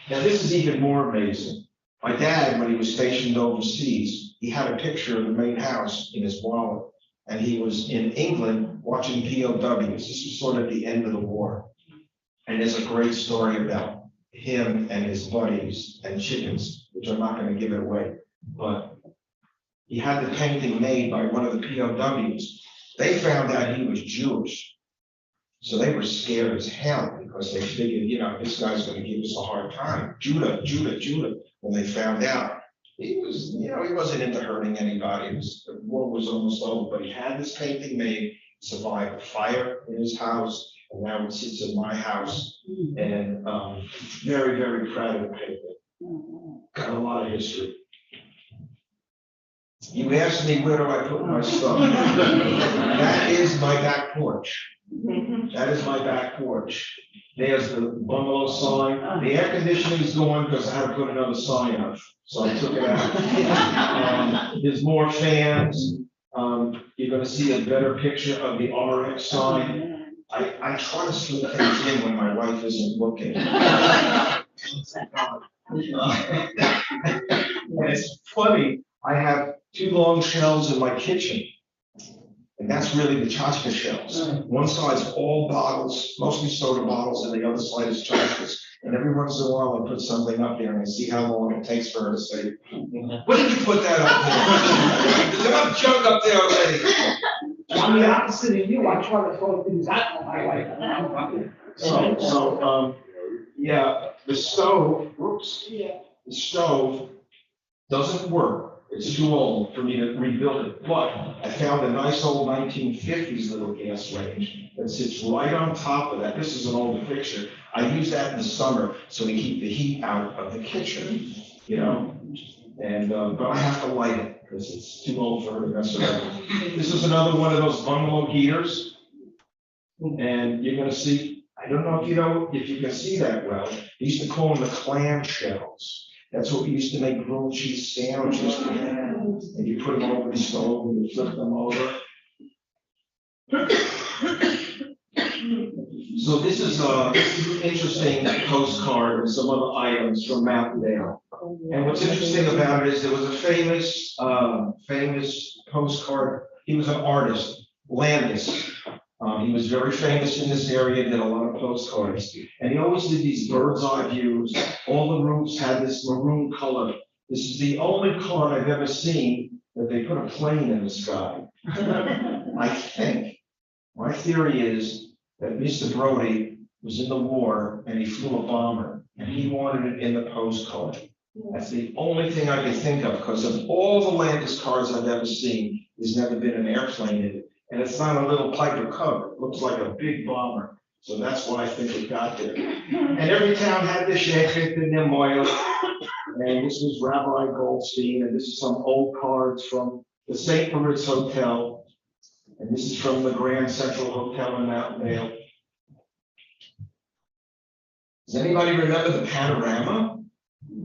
[SPEAKER 1] this is even more amazing. My dad, when he was stationed overseas, he had a picture of the main house in his wallet, and he was in England watching POWs. This was sort of the end of the war. And there's a great story about him and his buddies and chickens, which I'm not going to give it away, but he had the painting made by one of the POWs. They found out he was Jewish. So they were scared as hell because they figured, this guy's going to give us a hard time. Judah. When they found out, he was, he wasn't into hurting anybody. The war was almost over, but he had this painting made, survived a fire in his house, and now it sits in my house. And very, very proud of the painting. Got a lot of history. You asked me, where do I put my stuff? That is my back porch. That is my back porch. There's the bungalow sign. The air conditioning is gone because I had to put another sign up, so I took it out. There's more fans. You're going to see a better picture of the RX sign. I try to slip things in when my wife isn't looking. And it's funny. I have 2 long shelves in my kitchen. And that's really the Tchotchkes shelves. One side's all bottles, mostly soda bottles, and the other side is Tchotchkes. And every once in a while, I put something up there and I see how long it takes for her to say, what did you put that up there? There's enough junk up there already.
[SPEAKER 5] I'm the opposite of you, I try to throw things out my wife.
[SPEAKER 1] Yeah, the stove doesn't work. It's too old for me to rebuild it, but I found a nice old 1950s little gas range that sits right on top of that. This is an older picture. I use that in the summer so we keep the heat out of the kitchen, and but I have to light it because it's too old for her to mess around. This is another one of those bungalow heaters, and you're gonna see, I don't know if you can see that well. We used to call them the clam shells. That's what we used to make grilled cheese sandwiches with. And you put them over the stove and you flip them over. So this is an interesting postcard and some other items from Mountaindale. And what's interesting about it is there was a famous postcard. He was an artist, Landis. He was very famous in this area, did a lot of postcards. And he always did these bird's eye views. All the roofs had this maroon color. This is the only card I've ever seen that they put a plane in the sky. I think. My theory is that Mr. Brody was in the war and he flew a bomber and he wanted it in the postcard. That's the only thing I can think of, because of all the Landis cars I've ever seen, there's never been an airplane in it. And it's not a little Piper Cub, it looks like a big bomber. So that's why I think it got there. And every town had this shechit in their oil. And this was Rabbi Goldstein, and this is some old cards from the St. Moritz Hotel. And this is from the Grand Central Hotel in Mountain Vale. Does anybody remember the panorama?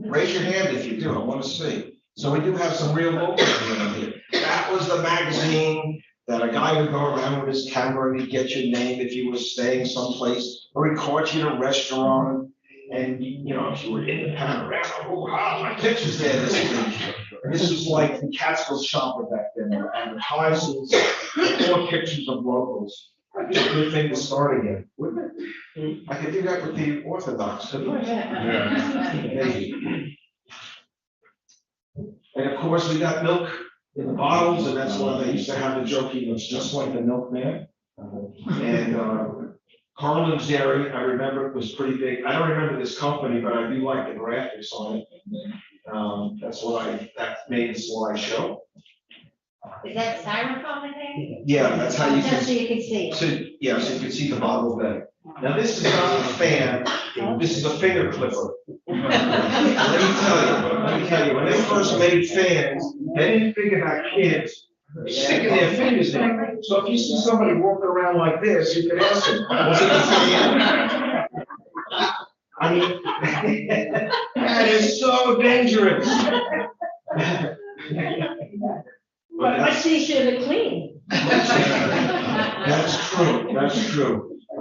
[SPEAKER 1] Raise your hand if you do, I want to see. So we do have some real locals around here. That was the magazine that a guy would go around with his camera and he'd get your name if you were staying someplace, or he'd caught you at a restaurant. And, you know, if you were in the panorama, oh, wow, my picture's there this week. And this was like the Catskill shopper back then, they were advertising, more pictures of locals. It's a good thing to start again, wouldn't it? I could do that with the Orthodox, couldn't I? Maybe. And of course, we got milk in the bottles, and that's why they used to have the joke, he looks just like the milkman. And Carlin's Dairy, I remember it was pretty big. I don't remember this company, but I do like the graphics on it. That's why that made the slideshow.
[SPEAKER 9] Is that styrofoam in there?
[SPEAKER 1] Yeah, that's how you can.
[SPEAKER 3] Just so you can see it.
[SPEAKER 1] So, yeah, so you can see the bottle better. Now, this is not a fan, this is a finger clipper. Let me tell you, when they first made fans, they didn't think about kids sticking their fingers in. So if you see somebody walking around like this, you can ask them, was it a fan? I mean, that is so dangerous.
[SPEAKER 3] But much easier to clean.
[SPEAKER 1] That's true, that's true. I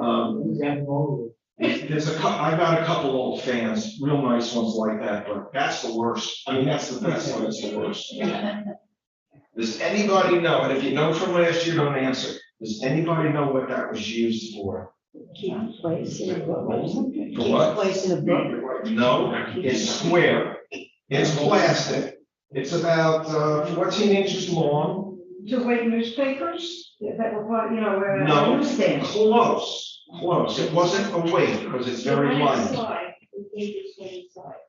[SPEAKER 1] got a couple old fans, real nice ones like that, but that's the worst. I mean, that's the best one, it's the worst. Does anybody know, and if you know from last year, don't answer. Does anybody know what that was used for?
[SPEAKER 3] Keep place in a book.
[SPEAKER 1] For what?
[SPEAKER 3] Place in a book.
[SPEAKER 1] No, it's square, it's plastic, it's about 14 inches long.
[SPEAKER 5] To weigh newspapers that were, part, you know, where.
[SPEAKER 1] No,
[SPEAKER 3] Newsstand.
[SPEAKER 1] close, it wasn't a weight, because it's very light.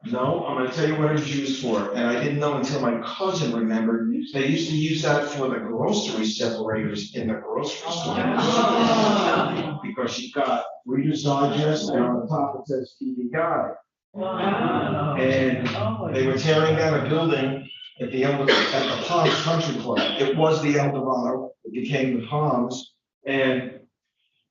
[SPEAKER 1] No, I'm gonna tell you what it was used for, and I didn't know until my cousin remembered. They used to use that for the grocery separators in the grocery store.
[SPEAKER 3] Oh.
[SPEAKER 1] Because you got Reader's Digest, and on the top it says TV Guide. And they were tearing down a building at the Palms Country Club. It was the El Dorado, it became the Palms, and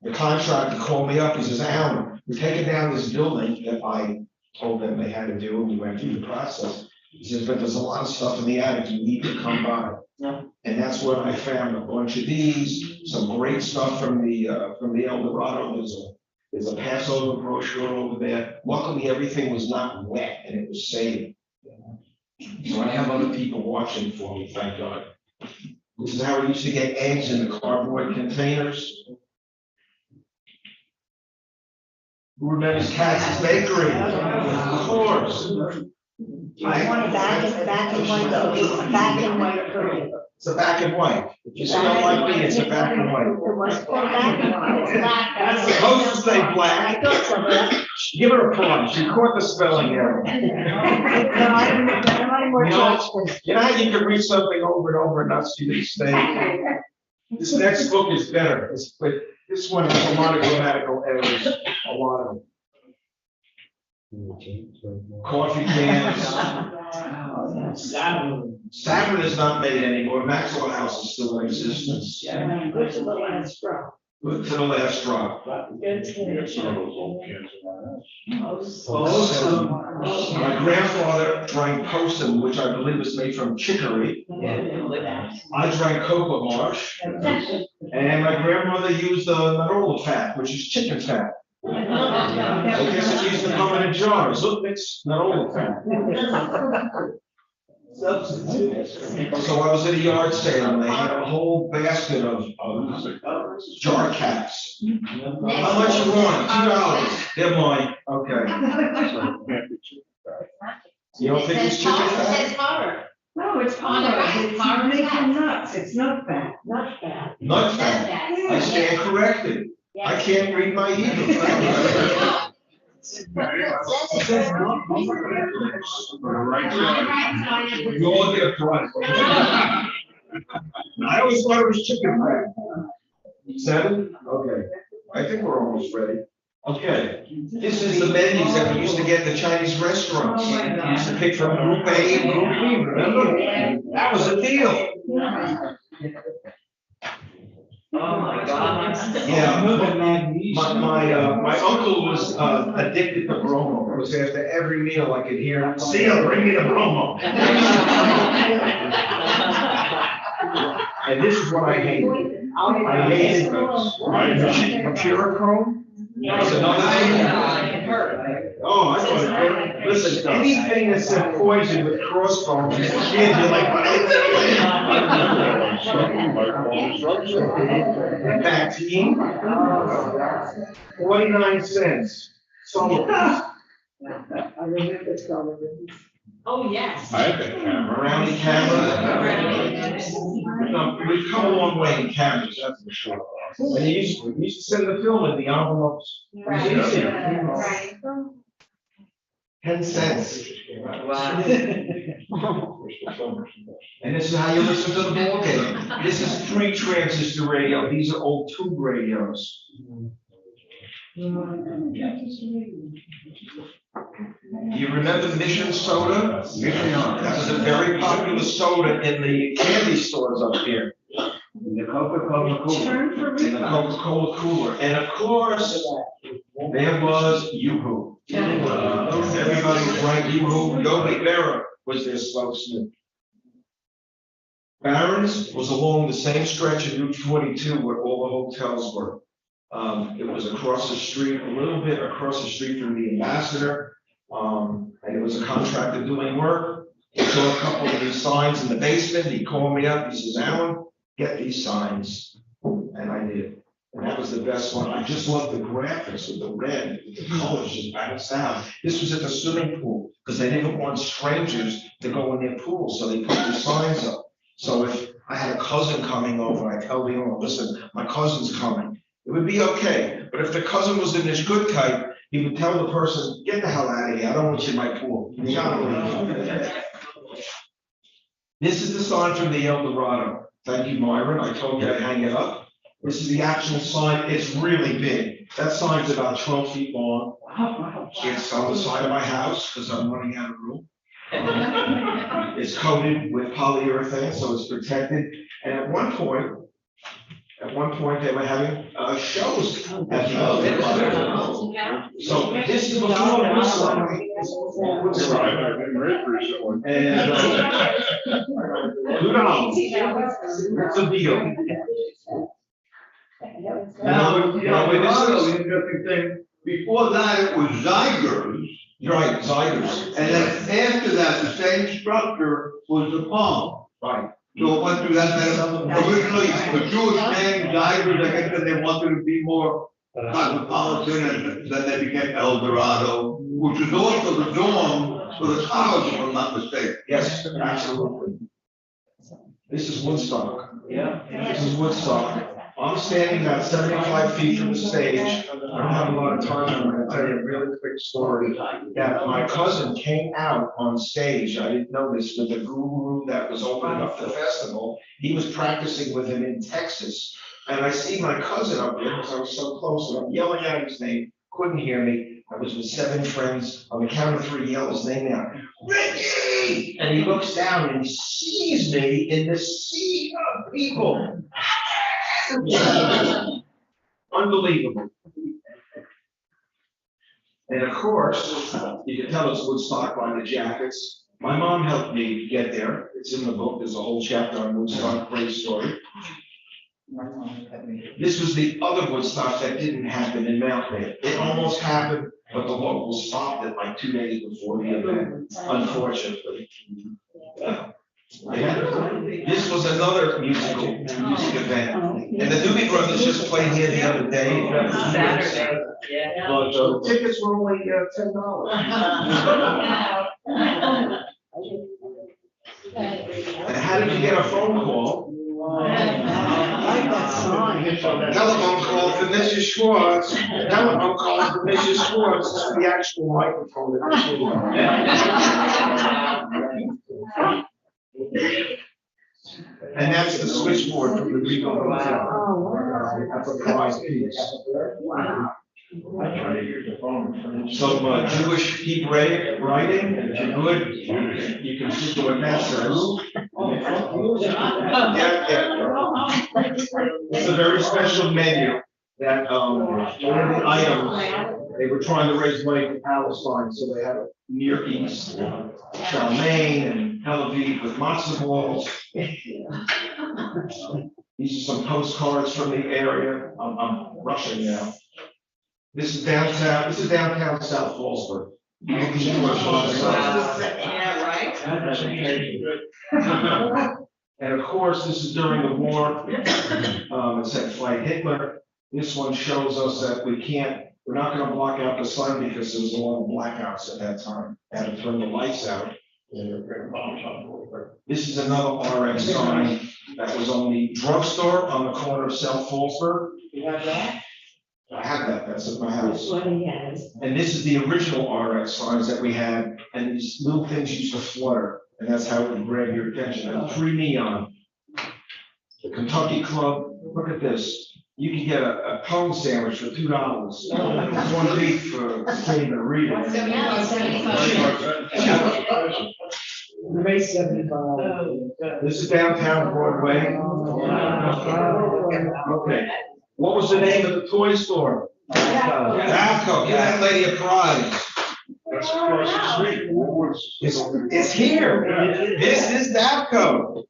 [SPEAKER 1] the contractor called me up, he says, Alan, we're taking down this building that I told them they had to do, and we went through the process. He says, but there's a lot of stuff in the attic, you need to come by. And that's when I found a bunch of these, some great stuff from the El Dorado. There's a Passover brochure over there. Luckily, everything was not wet and it was safe. So I have other people watching for me, thank God. This is how we used to get eggs in the cardboard containers. Who remembers Catskill Bakery? Of course.
[SPEAKER 3] Back in white.
[SPEAKER 1] It's a black and white. If you smell like me, it's a black and white.
[SPEAKER 3] It was called black and white. It's black.
[SPEAKER 1] That's supposed to say black.
[SPEAKER 3] I thought so, but.
[SPEAKER 1] Give her a plum. She caught the spelling error.
[SPEAKER 3] No, I don't want more Tchotchkes.
[SPEAKER 1] You know how you can read something over and over and not see the mistake? This next book is better, but this one has a lot of grammatical errors, a lot of them. Coffee cans. Savin is not made anymore. Maxwell House is still in existence.
[SPEAKER 3] Good to the last drop.
[SPEAKER 1] Good to the last drop. My grandfather drank Poston, which I believe was made from chicory. I drank cocoa marsh. And my grandmother used Narola fat, which is chicken fat. I guess it used to come in jars. Look, it's Narola fat. So I was at a yard sale and they had a whole basket of jar caps. How much you want? $2. They're mine. Okay. You don't think it's chicken
[SPEAKER 9] It
[SPEAKER 1] fat?
[SPEAKER 9] says horror.
[SPEAKER 3] No, it's
[SPEAKER 9] On the right,
[SPEAKER 3] it's
[SPEAKER 9] farm
[SPEAKER 3] making
[SPEAKER 9] fat.
[SPEAKER 3] nuts, it's nut fat.
[SPEAKER 1] Nut fat. I stand corrected. I can't read my Hebrew. You all get a prize. I always thought it was chicken fried. 7? Okay. I think we're almost ready. Okay. This is the menus that we used to get in the Chinese restaurants. We used to pick from group A and group B, remember? That was a deal.
[SPEAKER 7] Oh, my God.
[SPEAKER 1] Yeah, my uncle was addicted to bromo. It was after every meal I could hear, "Seal, bring me the bromo." And this is what I hated. I hated Purichrome. That was another thing. Oh, I thought, listen, anything that said poison with crossbones, as a kid, you're like, what is it? Vaccine, 49 cents. So,
[SPEAKER 3] I remember some of them.
[SPEAKER 9] Oh, yes.
[SPEAKER 4] I had that camera.
[SPEAKER 1] around the camera. No, we've come a long way in cameras, that's for sure. And we used to send the film in the envelopes. It was easy.
[SPEAKER 9] Right.
[SPEAKER 1] 10 cents.
[SPEAKER 7] Wow.
[SPEAKER 1] And this is how you listen to the ball game. This is pre-transistor radio. These are old tube radios. You remember Mission Soda? That was a very popular soda in the candy stores up here.
[SPEAKER 8] In the Coca-Cola cooler.
[SPEAKER 1] In the Coca-Cola cooler. And of course, there was Yoo-Hoo. Everybody drank Yoo-Hoo. Yogi Berra was their spokesman. Barron's was along the same stretch of Route 22 where all the hotels were. It was across the street, a little bit across the street from the Ambassador. And it was a contractor doing work. He saw a couple of these signs in the basement. He called me up. He says, "Alan, get these signs." And I did. And that was the best one. I just loved the graphics with the red, with the colors just bounced out. This was at the swimming pool because they didn't want strangers to go in their pool, so they put the signs up. So if I had a cousin coming over, I tell the owner, "Listen, my cousin's coming." It would be okay. But if the cousin was in this good type, he would tell the person, "Get the hell out of here. I don't want you in my pool." You gotta leave. This is the sign from the El Dorado. Thank you, Myron. I told you I'd hang it up. This is the actual sign. It's really big. That sign's about 12 feet long. It's on the side of my house because I'm running out of room. It's coated with polyurethane, so it's protected. And at one point, they were having shows at the El Dorado. So this is before Woodstock. And $2. That's a deal.
[SPEAKER 10] Now, interesting thing, before that, it was Zygers,
[SPEAKER 1] Right, Zygers.
[SPEAKER 10] and then after that, the same structure was the Palm.
[SPEAKER 1] Right.
[SPEAKER 10] So it went through that, originally, the Jewish name, Zygers, I guess, then they wanted to be more cosmopolitan, and then they became El Dorado, which is also the dorm for the college, if I'm not mistaken.
[SPEAKER 1] Yes, absolutely. This is Woodstock.
[SPEAKER 8] Yeah.
[SPEAKER 1] This is Woodstock. I'm standing about 75 feet from the stage. I don't have a lot of time. I'm going to tell you a really quick story. That my cousin came out on stage. I didn't know this, with the guru that was opening up the festival. He was practicing with him in Texas. And I see my cousin up there because I was so close, and I'm yelling out his name. Couldn't hear me. I was with 7 friends. On the count of 3, yell his name out. "Ricky!" And he looks down and he sees me in the sea of people. Unbelievable. And of course, you can tell it's Woodstock by the jackets. My mom helped me get there. It's in the book. There's a whole chapter on Woodstock, great story. This was the other Woodstock that didn't happen in Mount Bay. It almost happened, but the locals stopped it like 2 days before the event, unfortunately. Yeah. This was another music event. And the Doobie Brothers just played here the other day.
[SPEAKER 7] Saturday, yeah.
[SPEAKER 1] But the tickets were only $10. And how did you get a phone call? Telephone call for Mrs. Schwartz. Telephone call for Mrs. Schwartz. This is the actual microphone that and that's the switchboard from the Regal Hotel. That's a prize piece. Some Jewish Hebraic writing, and if you're good, you can see what that says. It's a very special menu that, one of the items, they were trying to raise money for Palestine, so they had a Near East, chow mein and Tel Aviv with matzo balls. These are some postcards from the area. I'm rushing now. This is downtown South Fallsburg.
[SPEAKER 7] Yeah, right.
[SPEAKER 1] And of course, this is during the war. It said Fight Hitler. This one shows us that we're not gonna block out the sun because there was a lot of blackouts at that time. They had to turn the lights out. This is another RX sign that was on the drugstore on the corner of South Fallsburg.
[SPEAKER 3] You have that?
[SPEAKER 1] I have that, that's at my house.
[SPEAKER 3] That's what he has.
[SPEAKER 1] And this is the original RX signs that we had, and these little things used to flutter, and that's how it would grab your attention. And pre-neon. The Kentucky Club, look at this. You can get a tongue sandwich for $2. One beef for can't even read it.
[SPEAKER 5] May 75.
[SPEAKER 1] This is downtown Broadway. Okay. What was the name of the toy store? Davco. Give that lady a prize.
[SPEAKER 4] That's across the street.
[SPEAKER 1] It's here. This is Davco.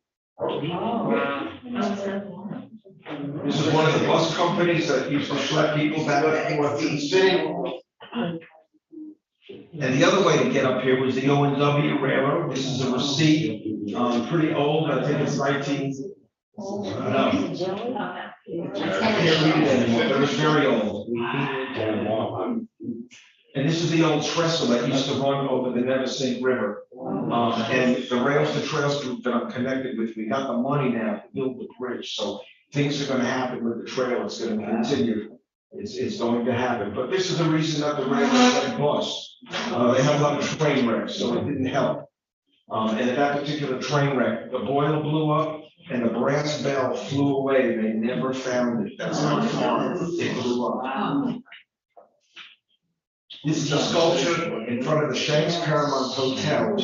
[SPEAKER 1] This is one of the bus companies that used to schlep people back and forth to the city. And the other way to get up here was the O&W Railroad. This is a receipt, pretty old, I think it's 19. No. I can't read it anymore, but it's very old. And this is the old trestle that used to run over the Neversink River. And the Rails to Trails group that I'm connected with, we got the money now to build the bridge. So things are gonna happen with the trail, it's gonna continue. It's going to happen. But this is the reason that the railroad went bust. They had a lot of train wrecks, so it didn't help. And at that particular train wreck, the boiler blew up and the brass bell flew away. They never found it. That's how far it blew up. This is a sculpture in front of the Shanks Paramount Hotel.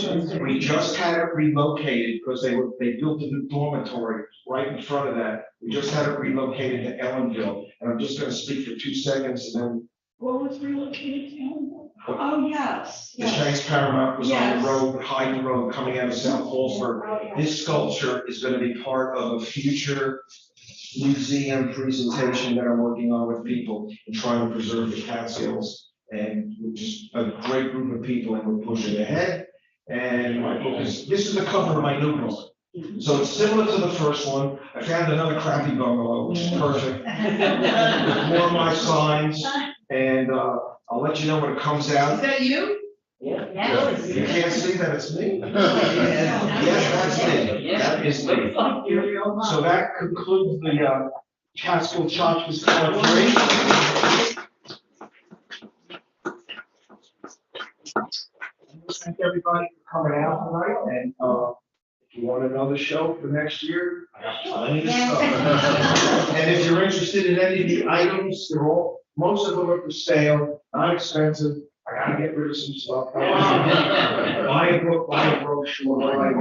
[SPEAKER 1] We just had it relocated because they built a new dormitory right in front of that. We just had it relocated to Ellenville. And I'm just gonna speak for 2 seconds and then
[SPEAKER 2] What was relocated to? Oh, yes.
[SPEAKER 1] the Shanks Paramount was on
[SPEAKER 2] Yes.
[SPEAKER 1] the road, Hyden Road, coming out of South Fallsburg. This sculpture is gonna be part of a future museum presentation that I'm working on with people and trying to preserve the Catskills. And we're just a great group of people and we're pushing ahead. And my book is, this is the cover of my new book. So it's similar to the first one. I found another crappy bungalow, which is perfect. With more of my signs, and I'll let you know when it comes out.
[SPEAKER 6] Is that you?
[SPEAKER 3] Yes.
[SPEAKER 1] You can't see that it's me? Yes, that's me. That is me. So that concludes the Catskill Tchotchkes collaboration. Thank everybody for coming out tonight, and if you want another show for next year, I got plenty of stuff. And if you're interested in any of the items, most of them are for sale, not expensive. I gotta get rid of some stuff. Buy a book, buy a brochure, buy a